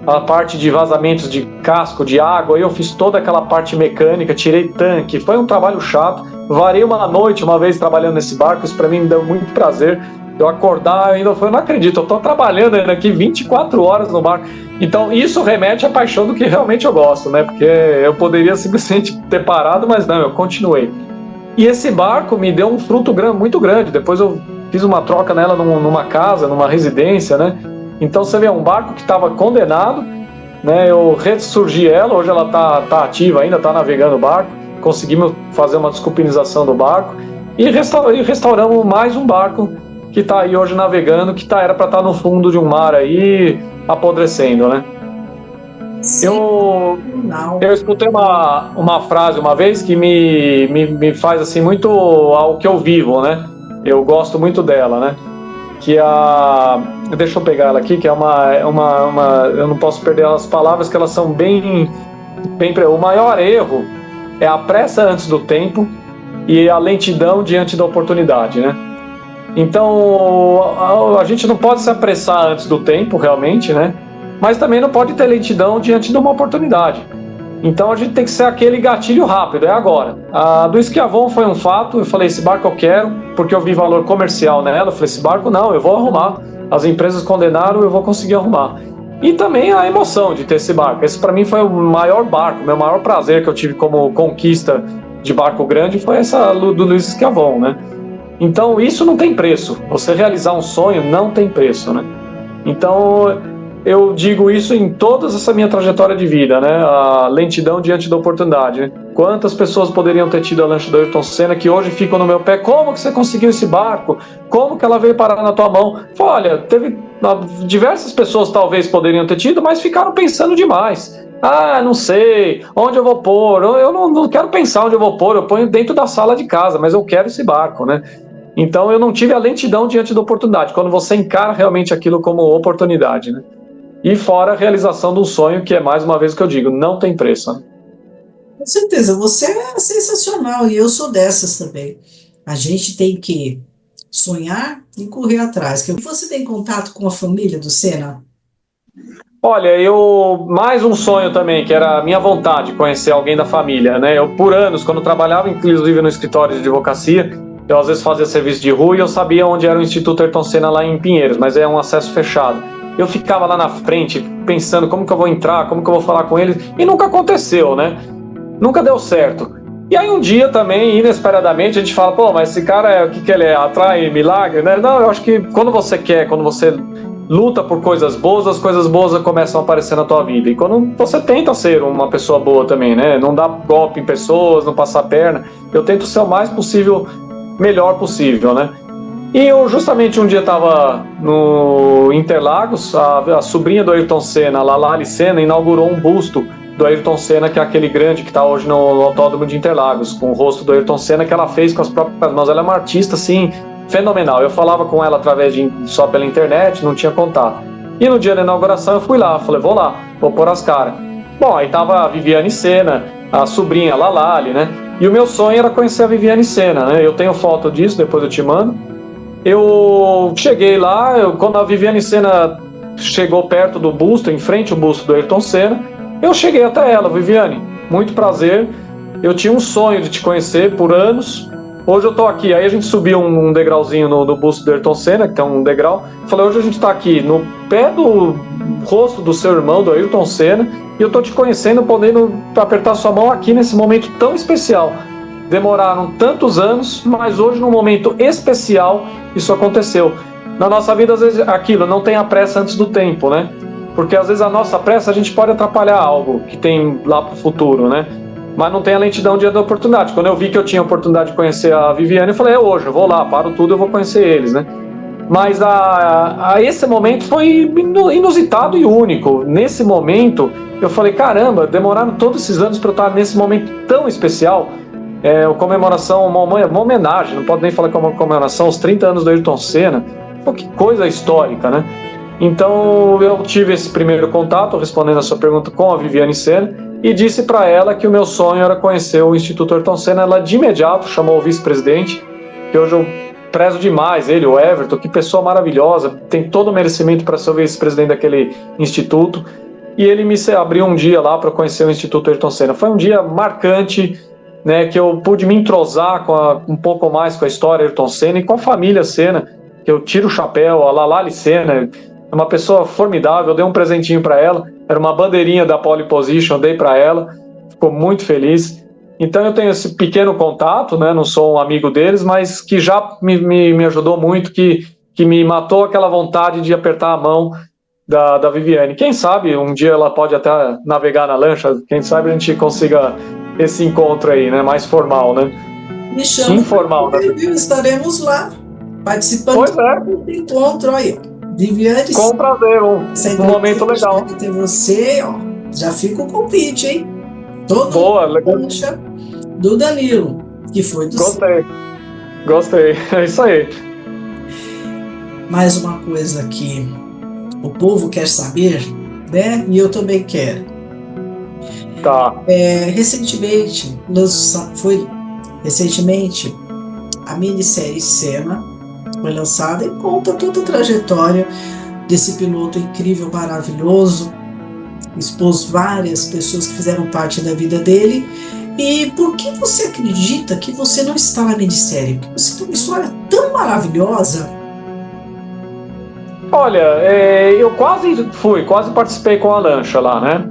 a parte de vazamentos de casco, de água, eu fiz toda aquela parte mecânica, tirei tanque, foi um trabalho chato. Varei uma noite uma vez trabalhando nesse barco, isso para mim me deu muito prazer. Eu acordar, eu não acredito, eu estou trabalhando ainda aqui 24 horas no barco. Então isso remete à paixão do que realmente eu gosto, né? Porque eu poderia simplesmente ter parado, mas não, eu continuei. E esse barco me deu um fruto muito grande. Depois eu fiz uma troca nela numa casa, numa residência, né? Então você vê, um barco que estava condenado, né? Eu ressurgi ela, hoje ela tá ativa ainda, está navegando o barco. Conseguimos fazer uma desculpinização do barco e restauramos mais um barco que está aí hoje navegando, que era para estar no fundo de um mar aí, apodrecendo, né? Eu escutei uma frase uma vez que me faz assim muito ao que eu vivo, né? Eu gosto muito dela, né? Que deixa eu pegar ela aqui, que é eu não posso perder as palavras, que elas são bem o maior erro é a pressa antes do tempo e a lentidão diante da oportunidade, né? Então, a gente não pode se apressar antes do tempo, realmente, né? Mas também não pode ter lentidão diante de uma oportunidade. Então, a gente tem que ser aquele gatilho rápido, é agora. A do Schiavon foi um fato, eu falei, esse barco eu quero, porque eu vi valor comercial nela, eu falei, esse barco não, eu vou arrumar. As empresas condenaram, eu vou conseguir arrumar. E também a emoção de ter esse barco. Esse para mim foi o maior barco, meu maior prazer que eu tive como conquista de barco grande foi essa do Luiz Schiavon, né? Então isso não tem preço, você realizar um sonho não tem preço, né? Então eu digo isso em toda essa minha trajetória de vida, né? A lentidão diante da oportunidade, né? Quantas pessoas poderiam ter tido a lancha do Ayrton Senna que hoje ficam no meu pé, como que você conseguiu esse barco? Como que ela veio parar na tua mão? Olha, diversas pessoas talvez poderiam ter tido, mas ficaram pensando demais. Ah, não sei, onde eu vou pôr? Eu não quero pensar onde eu vou pôr, eu ponho dentro da sala de casa, mas eu quero esse barco, né? Então eu não tive a lentidão diante da oportunidade, quando você encara realmente aquilo como oportunidade, né? E fora a realização de um sonho, que é mais uma vez o que eu digo, não tem preço, né? Com certeza, você é sensacional e eu sou dessas também. A gente tem que sonhar e correr atrás. E você tem contato com a família do Senna? Olha, mais um sonho também, que era a minha vontade, conhecer alguém da família, né? Eu, por anos, quando trabalhava, inclusive no escritório de advocacia, eu às vezes fazia serviço de rua e eu sabia onde era o Instituto Ayrton Senna lá em Pinheiros, mas é um acesso fechado. Eu ficava lá na frente, pensando como que eu vou entrar, como que eu vou falar com eles, e nunca aconteceu, né? Nunca deu certo. E aí um dia também, inesperadamente, a gente fala, pô, mas esse cara, o que que ele é? Atrai milagre, né? Não, eu acho que quando você quer, quando você luta por coisas boas, as coisas boas começam a aparecer na tua vida. E quando você tenta ser uma pessoa boa também, né? Não dar golpe em pessoas, não passar a perna. Eu tento ser o mais possível, melhor possível, né? E eu justamente um dia estava no Interlagos, a sobrinha do Ayrton Senna, a Lali Senna, inaugurou um busto do Ayrton Senna, que é aquele grande que está hoje no Autódromo de Interlagos, com o rosto do Ayrton Senna, que ela fez com as próprias mãos. Ela é uma artista, assim, fenomenal. Eu falava com ela só pela internet, não tinha contato. E no dia da inauguração eu fui lá, falei, vou lá, vou pôr as caras. Bom, aí tava a Viviane Senna, a sobrinha, a Lali, né? E o meu sonho era conhecer a Viviane Senna, né? Eu tenho foto disso, depois eu te mando. Eu cheguei lá, quando a Viviane Senna chegou perto do busto, em frente ao busto do Ayrton Senna, eu cheguei até ela, Viviane, muito prazer, eu tinha um sonho de te conhecer por anos, hoje eu tô aqui. Aí a gente subiu um degrauzinho no busto do Ayrton Senna, que tem um degrau, falei, hoje a gente tá aqui no pé do rosto do seu irmão, do Ayrton Senna, e eu tô te conhecendo, podendo apertar sua mão aqui nesse momento tão especial. Demoraram tantos anos, mas hoje, num momento especial, isso aconteceu. Na nossa vida, às vezes, aquilo, não tem a pressa antes do tempo, né? Porque às vezes a nossa pressa, a gente pode atrapalhar algo que tem lá pro futuro, né? Mas não tem a lentidão dia da oportunidade. Quando eu vi que eu tinha a oportunidade de conhecer a Viviane, eu falei, é hoje, eu vou lá, paro tudo, eu vou conhecer eles, né? Mas esse momento foi inusitado e único. Nesse momento, eu falei, caramba, demoraram todos esses anos para eu estar nesse momento tão especial. A comemoração, uma homenagem, não pode nem falar que é uma comemoração, os 30 anos do Ayrton Senna. Pô, que coisa histórica, né? Então eu tive esse primeiro contato, respondendo a sua pergunta, com a Viviane Senna, e disse para ela que o meu sonho era conhecer o Instituto Ayrton Senna. Ela de imediato chamou o vice-presidente, que hoje eu prezo demais, ele, o Everton, que pessoa maravilhosa, tem todo o merecimento para ser o vice-presidente daquele instituto, e ele me abriu um dia lá para conhecer o Instituto Ayrton Senna. Foi um dia marcante, né, que eu pude me entrosar um pouco mais com a história Ayrton Senna e com a família Senna, que eu tiro o chapéu, a Lali Senna, é uma pessoa formidável. Eu dei um presentinho para ela, era uma bandeirinha da Pole Position, eu dei para ela, ficou muito feliz. Então eu tenho esse pequeno contato, né, não sou um amigo deles, mas que já me ajudou muito, que me matou aquela vontade de apertar a mão da Viviane. Quem sabe um dia ela pode até navegar na lancha, quem sabe a gente consiga esse encontro aí, né, mais formal, né? Me chama. Informal, né? Estaremos lá participando do encontro aí. Viviane, com prazer, um momento legal. Ter você, ó, já fica o convite, hein? Todo boa, legal. Do Danilo, que foi do Gostei, é isso aí. Mais uma coisa que o povo quer saber, né? E eu também quero. Tá. Recentemente a minissérie Senna foi lançada e conta toda a trajetória desse piloto incrível, maravilhoso, expôs várias pessoas que fizeram parte da vida dele. E por que você acredita que você não está na minissérie? Porque você tem uma história tão maravilhosa. Olha, eu quase participei com a lancha lá, né?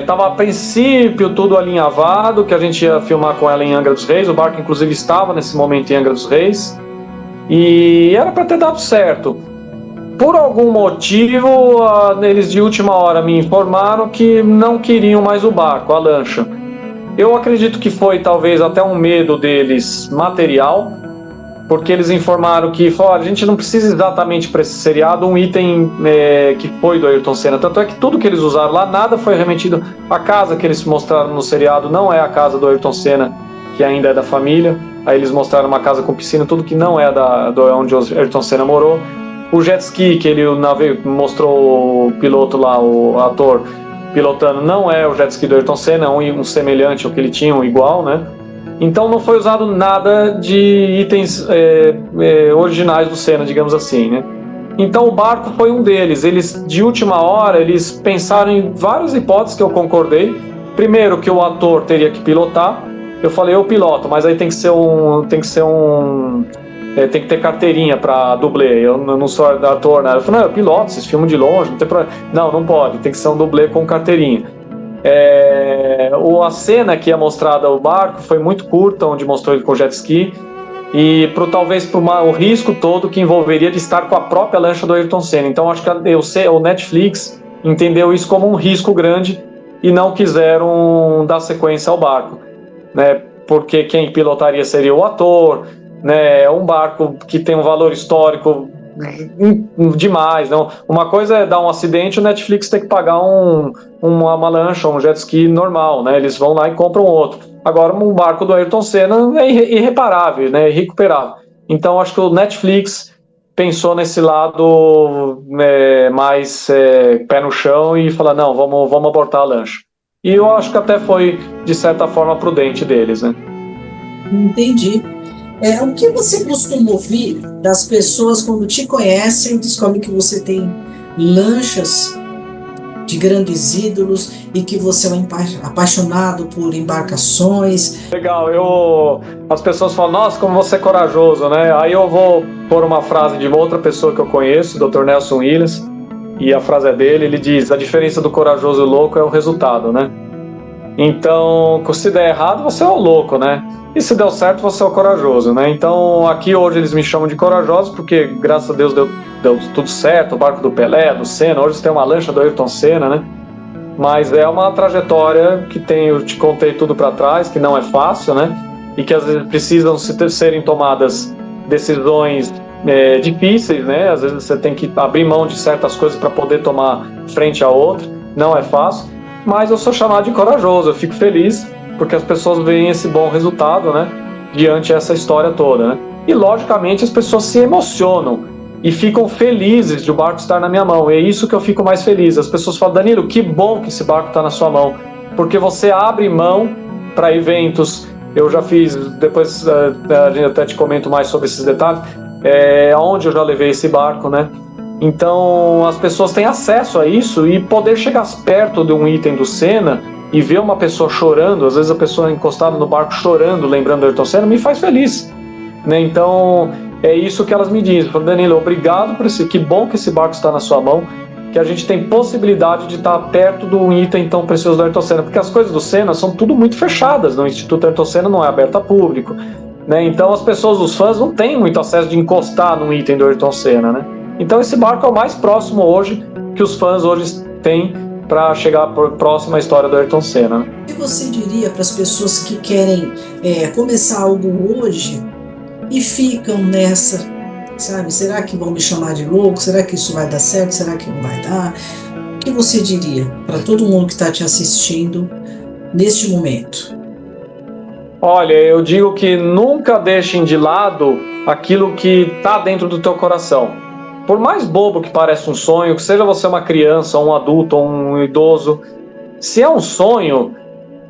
Tava a princípio tudo alinhavado, que a gente ia filmar com ela em Angra dos Reis. O barco inclusive estava nesse momento em Angra dos Reis e era para ter dado certo. Por algum motivo, eles de última hora me informaram que não queriam mais o barco, a lancha. Eu acredito que foi talvez até um medo deles material, porque eles informaram que a gente não precisa exatamente para esse seriado um item que foi do Ayrton Senna. Tanto é que tudo que eles usaram lá, nada foi remetido. A casa que eles mostraram no seriado não é a casa do Ayrton Senna, que ainda é da família. Aí eles mostraram uma casa com piscina, tudo que não é onde o Ayrton Senna morou. O jet ski que ele mostrou o piloto lá, o ator, pilotando não é o jet ski do Ayrton Senna, é um semelhante ao que ele tinha, um igual, né? Então não foi usado nada de itens originais do Senna, digamos assim, né? Então o barco foi um deles. Eles, de última hora, eles pensaram em várias hipóteses que eu concordei. Primeiro, que o ator teria que pilotar. Eu falei, eu piloto, mas aí tem que ter carteirinha para dublê. Eu não sou ator, né? Eu falei, não, eu piloto, vocês filmam de longe, não tem problema. Não pode, tem que ser um dublê com carteirinha. A cena que é mostrada o barco foi muito curta, onde mostrou ele com jet ski, e talvez por o risco todo que envolveria de estar com a própria lancha do Ayrton Senna. Então acho que o Netflix entendeu isso como um risco grande e não quiseram dar sequência ao barco, né? Porque quem pilotaria seria o ator, né? Um barco que tem um valor histórico demais, não. Uma coisa é dar um acidente, o Netflix tem que pagar uma lancha, um jet ski normal, né? Eles vão lá e compram outro. Agora, um barco do Ayrton Senna é irreparável, né? Irrecuperável. Então, acho que o Netflix pensou nesse lado mais pé no chão e falou, não, vamos abortar a lancha. E eu acho que até foi, de certa forma, prudente deles, né? Entendi. O que você costuma ouvir das pessoas quando te conhecem e descobrem que você tem lanchas de grandes ídolos e que você é um apaixonado por embarcações? Legal, as pessoas falam, nossa, como você é corajoso, né? Aí eu vou pôr uma frase de uma outra pessoa que eu conheço, o Dr. Nelson Williams, e a frase é dele, ele diz, a diferença do corajoso e o louco é o resultado, né? Então, se der errado, você é o louco, né? E se deu certo, você é o corajoso, né? Então, aqui hoje eles me chamam de corajoso porque, graças a Deus, deu tudo certo. O barco do Pelé, do Senna, hoje você tem uma lancha do Ayrton Senna, né? Mas é uma trajetória que eu te contei tudo para trás, que não é fácil, né? E que às vezes precisam serem tomadas decisões difíceis, né? Às vezes você tem que abrir mão de certas coisas para poder tomar frente a outra. Não é fácil, mas eu sou chamado de corajoso, eu fico feliz porque as pessoas veem esse bom resultado, né, diante dessa história toda, né? E logicamente as pessoas se emocionam e ficam felizes de o barco estar na minha mão. E é isso que eu fico mais feliz. As pessoas falam, Danilo, que bom que esse barco está na sua mão, porque você abre mão para eventos. Eu já fiz, depois a gente até te comento mais sobre esses detalhes, onde eu já levei esse barco, né? Então as pessoas têm acesso a isso e poder chegar perto de um item do Senna e ver uma pessoa chorando, às vezes a pessoa encostada no barco chorando, lembrando do Ayrton Senna, me faz feliz, né? Então é isso que elas me dizem. Falam, Danilo, obrigado por que bom que esse barco está na sua mão, que a gente tem possibilidade de estar perto do item tão precioso do Ayrton Senna, porque as coisas do Senna são tudo muito fechadas, no Instituto Ayrton Senna não é aberto a público, né? Então as pessoas, os fãs, não têm muito acesso de encostar num item do Ayrton Senna, né? Então esse barco é o mais próximo hoje que os fãs hoje têm para chegar próximo à história do Ayrton Senna. O que você diria para as pessoas que querem começar algo hoje e ficam nessa, sabe? Será que vão me chamar de louco? Será que isso vai dar certo? Será que não vai dar? O que você diria para todo mundo que está te assistindo neste momento? Olha, eu digo que nunca deixem de lado aquilo que está dentro do teu coração. Por mais bobo que pareça um sonho, que seja você uma criança, um adulto ou um idoso, se é um sonho,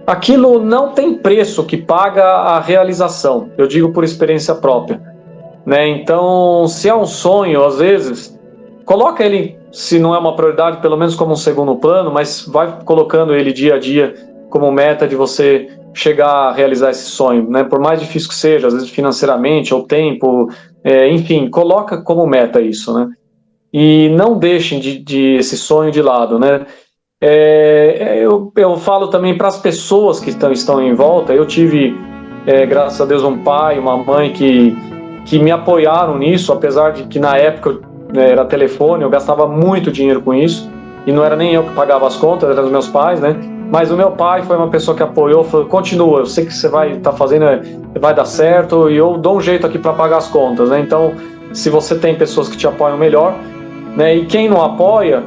aquilo não tem preço que paga a realização. Eu digo por experiência própria, né? Então, se é um sonho, às vezes, coloca ele, se não é uma prioridade, pelo menos como um segundo plano, mas vai colocando ele dia a dia como meta de você chegar a realizar esse sonho, né? Por mais difícil que seja, às vezes financeiramente ou tempo, enfim, coloca como meta isso, né? E não deixem de esse sonho de lado, né? Eu falo também para as pessoas que estão em volta. Eu tive, graças a Deus, um pai, uma mãe que me apoiaram nisso, apesar de que na época era telefone, eu gastava muito dinheiro com isso, e não era nem eu que pagava as contas, eram os meus pais, né? Mas o meu pai foi uma pessoa que apoiou, falou, continua, eu sei que você vai estar fazendo, vai dar certo, e eu dou um jeito aqui para pagar as contas, né? Então, se você tem pessoas que te apoiam melhor, né? E quem não apoia,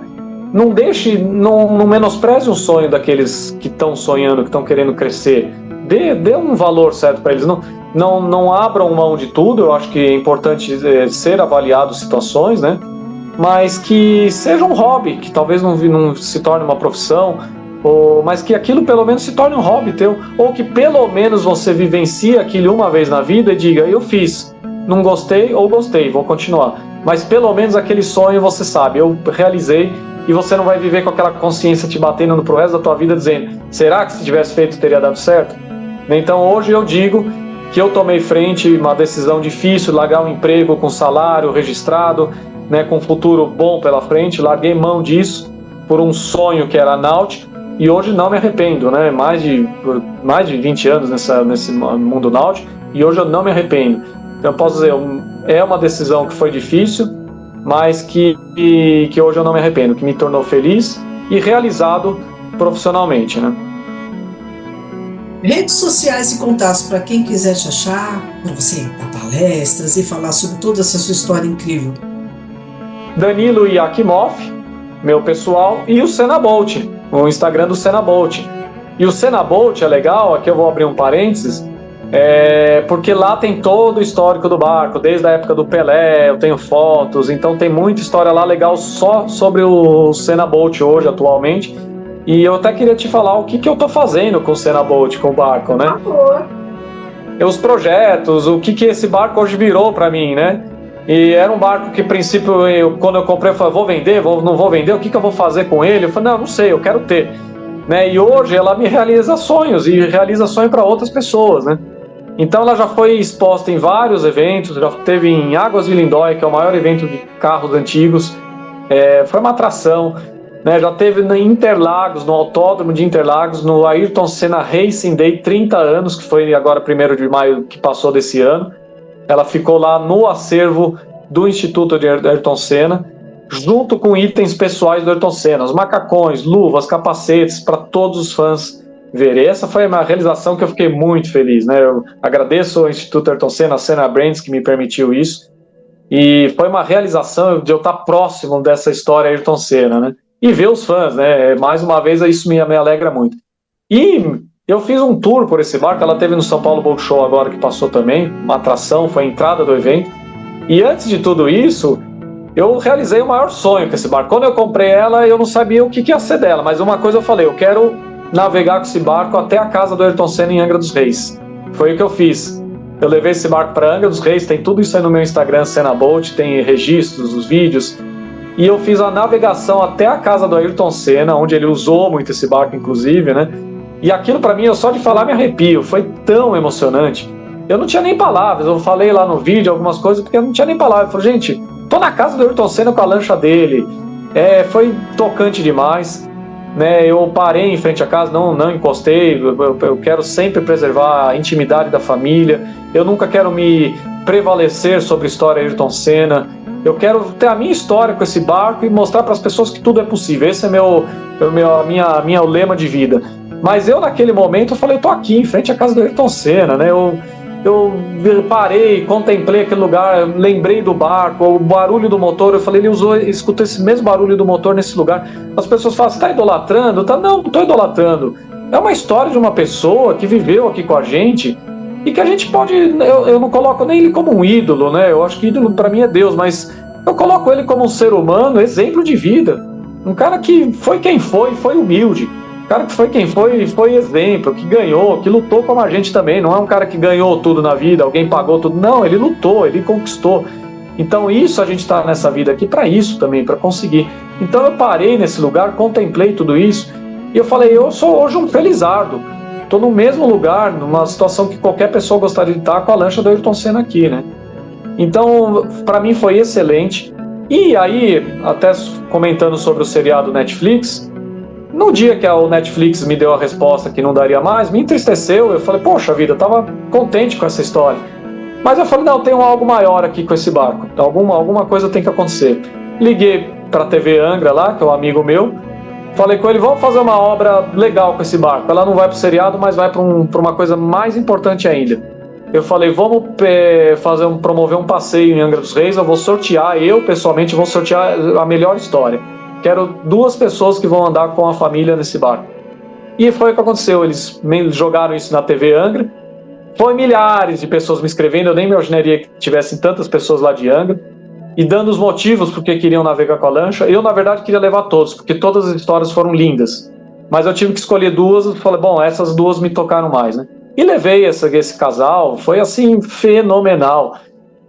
não menospreze o sonho daqueles que estão sonhando, que estão querendo crescer. Dê um valor certo para eles. Não abram mão de tudo. Eu acho que é importante ser avaliado situações, né? Mas que seja um hobby, que talvez não se torne uma profissão, mas que aquilo pelo menos se torne um hobby teu, ou que pelo menos você vivencie aquilo uma vez na vida e diga, eu fiz, não gostei ou gostei, vou continuar. Mas pelo menos aquele sonho você sabe, eu realizei, e você não vai viver com aquela consciência te batendo pro resto da tua vida dizendo, será que se tivesse feito teria dado certo? Então hoje eu digo que eu tomei frente, uma decisão difícil, largar um emprego com salário registrado, né, com um futuro bom pela frente, larguei mão disso por um sonho que era a náutica, e hoje não me arrependo, né? Mais de 20 anos nesse mundo náutico, e hoje eu não me arrependo. Então eu posso dizer, é uma decisão que foi difícil, mas que hoje eu não me arrependo, que me tornou feliz e realizado profissionalmente, né? Redes sociais e contatos para quem quiser te achar, para você dar palestras e falar sobre toda essa sua história incrível. Danilo Yakimov, meu pessoal, e o Senabolt, o Instagram do Senabolt. E o Senabolt é legal, aqui eu vou abrir um parênteses, porque lá tem todo o histórico do barco, desde a época do Pelé, eu tenho fotos, então tem muita história lá legal só sobre o Senabolt hoje, atualmente. E eu até queria te falar o que eu tô fazendo com o Senabolt, com o barco, né? Por favor. Os projetos, o que esse barco hoje virou para mim, né? E era um barco que, a princípio, quando eu comprei, eu falei, vou vender, não vou vender, o que eu vou fazer com ele? Eu falei, não sei, eu quero ter. Né? E hoje ela me realiza sonhos, e realiza sonhos para outras pessoas, né? Então ela já foi exposta em vários eventos, já teve em Águas de Lindóia, que é o maior evento de carros antigos, foi uma atração. Né, já teve em Interlagos, no Autódromo de Interlagos, no Ayrton Senna Racing Day, 30 anos, que foi agora 1º de maio que passou desse ano. Ela ficou lá no acervo do Instituto de Ayrton Senna, junto com itens pessoais do Ayrton Senna, os macacões, luvas, capacetes, para todos os fãs verem. Essa foi uma realização que eu fiquei muito feliz. Né? Eu agradeço ao Instituto Ayrton Senna, a Senna Brands, que me permitiu isso. E foi uma realização de eu estar próximo dessa história Ayrton Senna, né? E ver os fãs, né? Mais uma vez, isso me alegra muito. E eu fiz um tour por esse barco, ela teve no São Paulo Boat Show agora, que passou também, uma atração, foi a entrada do evento. E antes de tudo isso, eu realizei o maior sonho com esse barco. Quando eu comprei ela, eu não sabia o que ia ser dela, mas uma coisa eu falei, eu quero navegar com esse barco até a casa do Ayrton Senna em Angra dos Reis. Foi o que eu fiz. Eu levei esse barco para Angra dos Reis, tem tudo isso aí no meu Instagram, Senabolt, tem registros, os vídeos. E eu fiz a navegação até a casa do Ayrton Senna, onde ele usou muito esse barco, inclusive, né? E aquilo para mim, eu só de falar me arrepio, foi tão emocionante. Eu não tinha nem palavras, eu falei lá no vídeo algumas coisas, porque eu não tinha nem palavras. Eu falei, gente, tô na casa do Ayrton Senna com a lancha dele. Foi tocante demais, né? Eu parei em frente à casa, não encostei, eu quero sempre preservar a intimidade da família, eu nunca quero me prevalecer sobre a história Ayrton Senna. Eu quero ter a minha história com esse barco e mostrar para as pessoas que tudo é possível. Esse é o lema de vida. Mas eu, naquele momento, eu falei, eu tô aqui, em frente à casa do Ayrton Senna, né? Eu parei, contemplei aquele lugar, lembrei do barco, o barulho do motor. Eu falei, ele escutou esse mesmo barulho do motor nesse lugar. As pessoas falam, você tá idolatrando? Não tô idolatrando. É uma história de uma pessoa que viveu aqui com a gente, e que a gente pode, eu não coloco nem ele como um ídolo, né? Eu acho que ídolo para mim é Deus, mas eu coloco ele como um ser humano, exemplo de vida. Um cara que foi quem foi humilde. Um cara que foi quem foi exemplo, que ganhou, que lutou como a gente também. Não é um cara que ganhou tudo na vida, alguém pagou tudo. Não, ele lutou, ele conquistou. Então isso, a gente está nessa vida aqui para isso também, para conseguir. Então eu parei nesse lugar, contemplei tudo isso, e eu falei, eu sou hoje um felizardo. Estou no mesmo lugar, numa situação que qualquer pessoa gostaria de estar, com a lancha do Ayrton Senna aqui, né? Então, para mim foi excelente. E aí, até comentando sobre o seriado Netflix, no dia que o Netflix me deu a resposta que não daria mais, me entristeceu. Eu falei, poxa vida, eu estava contente com essa história. Mas eu falei, não, tem algo maior aqui com esse barco. Alguma coisa tem que acontecer. Liguei para a TV Angra lá, que é um amigo meu, falei com ele, vamos fazer uma obra legal com esse barco. Ela não vai para o seriado, mas vai para uma coisa mais importante ainda. Eu falei, vamos promover um passeio em Angra dos Reis, eu pessoalmente vou sortear a melhor história. Quero 2 pessoas que vão andar com a família nesse barco. E foi o que aconteceu, eles jogaram isso na TV Angra, foi milhares de pessoas me escrevendo, eu nem me imaginaria que tivessem tantas pessoas lá de Angra, e dando os motivos porque queriam navegar com a lancha. Eu, na verdade, queria levar todos, porque todas as histórias foram lindas. mas eu tive que escolher duas, eu falei, bom, essas duas me tocaram mais, né? E levei esse casal, foi assim, fenomenal,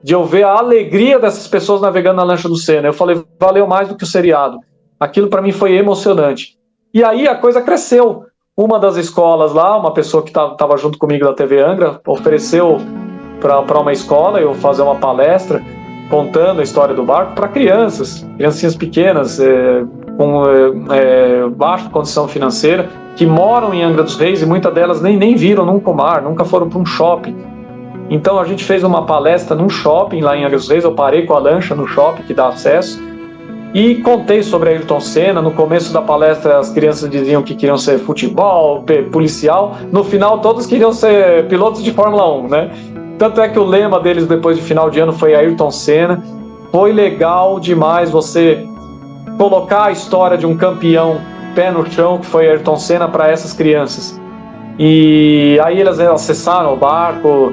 de eu ver a alegria dessas pessoas navegando na lancha do Senna. Eu falei, valeu mais do que o seriado. Aquilo para mim foi emocionante. E aí a coisa cresceu. Uma das escolas lá, uma pessoa que estava junto comigo da TV Angra, ofereceu para uma escola eu fazer uma palestra contando a história do barco para criancinhas pequenas, com baixa condição financeira, que moram em Angra dos Reis, e muitas delas nem viram nunca o mar, nunca foram para um shopping. Então a gente fez uma palestra num shopping lá em Angra dos Reis, eu parei com a lancha no shopping que dá acesso, e contei sobre Ayrton Senna. No começo da palestra as crianças diziam que queriam ser futebol, policial, no final todos queriam ser pilotos de Fórmula 1, né? Tanto é que o lema deles depois de final de ano foi Ayrton Senna. Foi legal demais você colocar a história de um campeão pé no chão, que foi Ayrton Senna, para essas crianças. E aí eles acessaram o barco,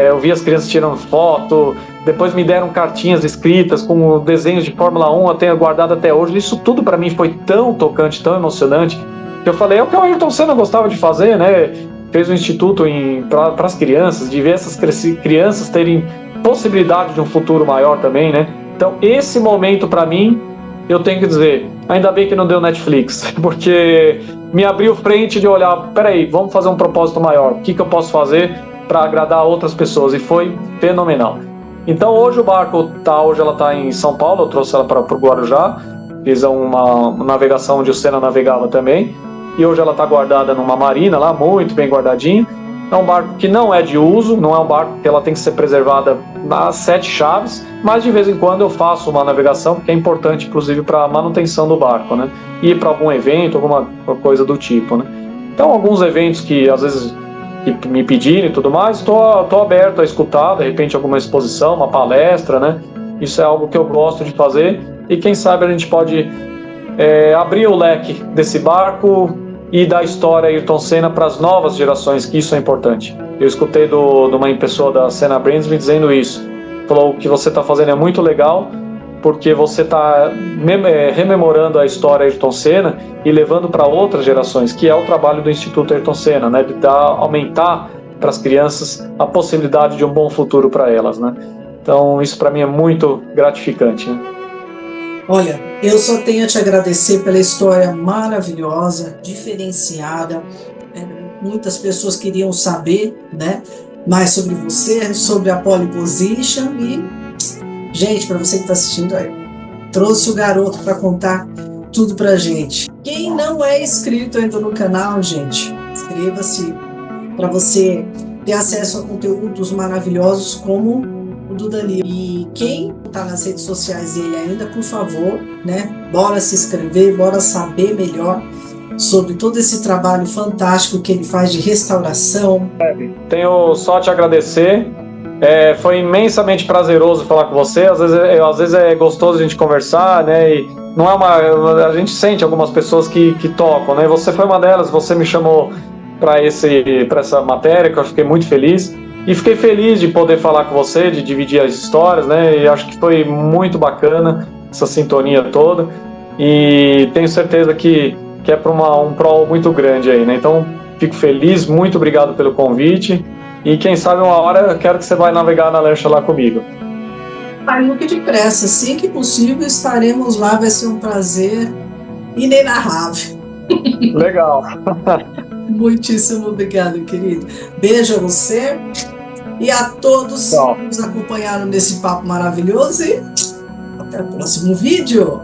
eu vi as crianças tirando foto, depois me deram cartinhas escritas com desenhos de Fórmula 1, eu tenho guardado até hoje. Isso tudo para mim foi tão tocante, tão emocionante, que eu falei, é o que o Ayrton Senna gostava de fazer, né? Fez um instituto para as crianças, de ver essas crianças terem possibilidade de um futuro maior também, né? Então esse momento para mim, eu tenho que dizer, ainda bem que não deu Netflix, porque me abriu frente de olhar, peraí, vamos fazer um propósito maior, o que eu posso fazer para agradar outras pessoas, e foi fenomenal. Então hoje o barco hoje ela está em São Paulo, eu trouxe ela para o Guarujá, fiz uma navegação onde o Senna navegava também, e hoje ela está guardada numa marina lá, muito bem guardadinha. É um barco que não é de uso, não é um barco que ela tem que ser preservada nas 7 chaves, mas de vez em quando eu faço uma navegação, que é importante inclusive para a manutenção do barco, né? Ir para algum evento, alguma coisa do tipo, né? Então alguns eventos que às vezes que me pedirem e tudo mais, estou aberto a escutar, de repente alguma exposição, uma palestra, né? Isso é algo que eu gosto de fazer, e quem sabe a gente pode abrir o leque desse barco e da história Ayrton Senna para as novas gerações, que isso é importante. Eu escutei de uma pessoa da Senna Brands me dizendo isso. Falou, o que você está fazendo é muito legal, porque você está rememorando a história Ayrton Senna e levando para outras gerações, que é o trabalho do Instituto Ayrton Senna, né? De aumentar para as crianças a possibilidade de um bom futuro para elas, né? Então isso para mim é muito gratificante, né? Olha, eu só tenho a te agradecer pela história maravilhosa, diferenciada. Muitas pessoas queriam saber, né, mais sobre você, sobre a pole position. E, gente, para você que está assistindo aí, trouxe o garoto para contar tudo pra gente. Quem não é inscrito ainda no canal, gente, inscreva-se para você ter acesso a conteúdos maravilhosos como o do Danilo. E quem está nas redes sociais dele ainda, por favor, né, bora se inscrever, bora saber melhor sobre todo esse trabalho fantástico que ele faz de restauração. Tenho só te agradecer. Foi imensamente prazeroso falar com você. Às vezes é gostoso a gente conversar, né? E não é a gente sente algumas pessoas que tocam, né? Você foi uma delas. Você me chamou para essa matéria, que eu fiquei muito feliz. E fiquei feliz de poder falar com você, de dividir as histórias, né? E acho que foi muito bacana essa sintonia toda. E tenho certeza que é para um prol muito grande aí, né? Então, fico feliz, muito obrigado pelo convite. E quem sabe uma hora eu quero que você vai navegar na lancha lá comigo. Nunca depressa, assim que possível estaremos lá, vai ser um prazer inenarrável. Legal. Muitíssimo obrigado, querido. Beijo a você e a todos que nos acompanharam nesse papo maravilhoso, e até o próximo vídeo.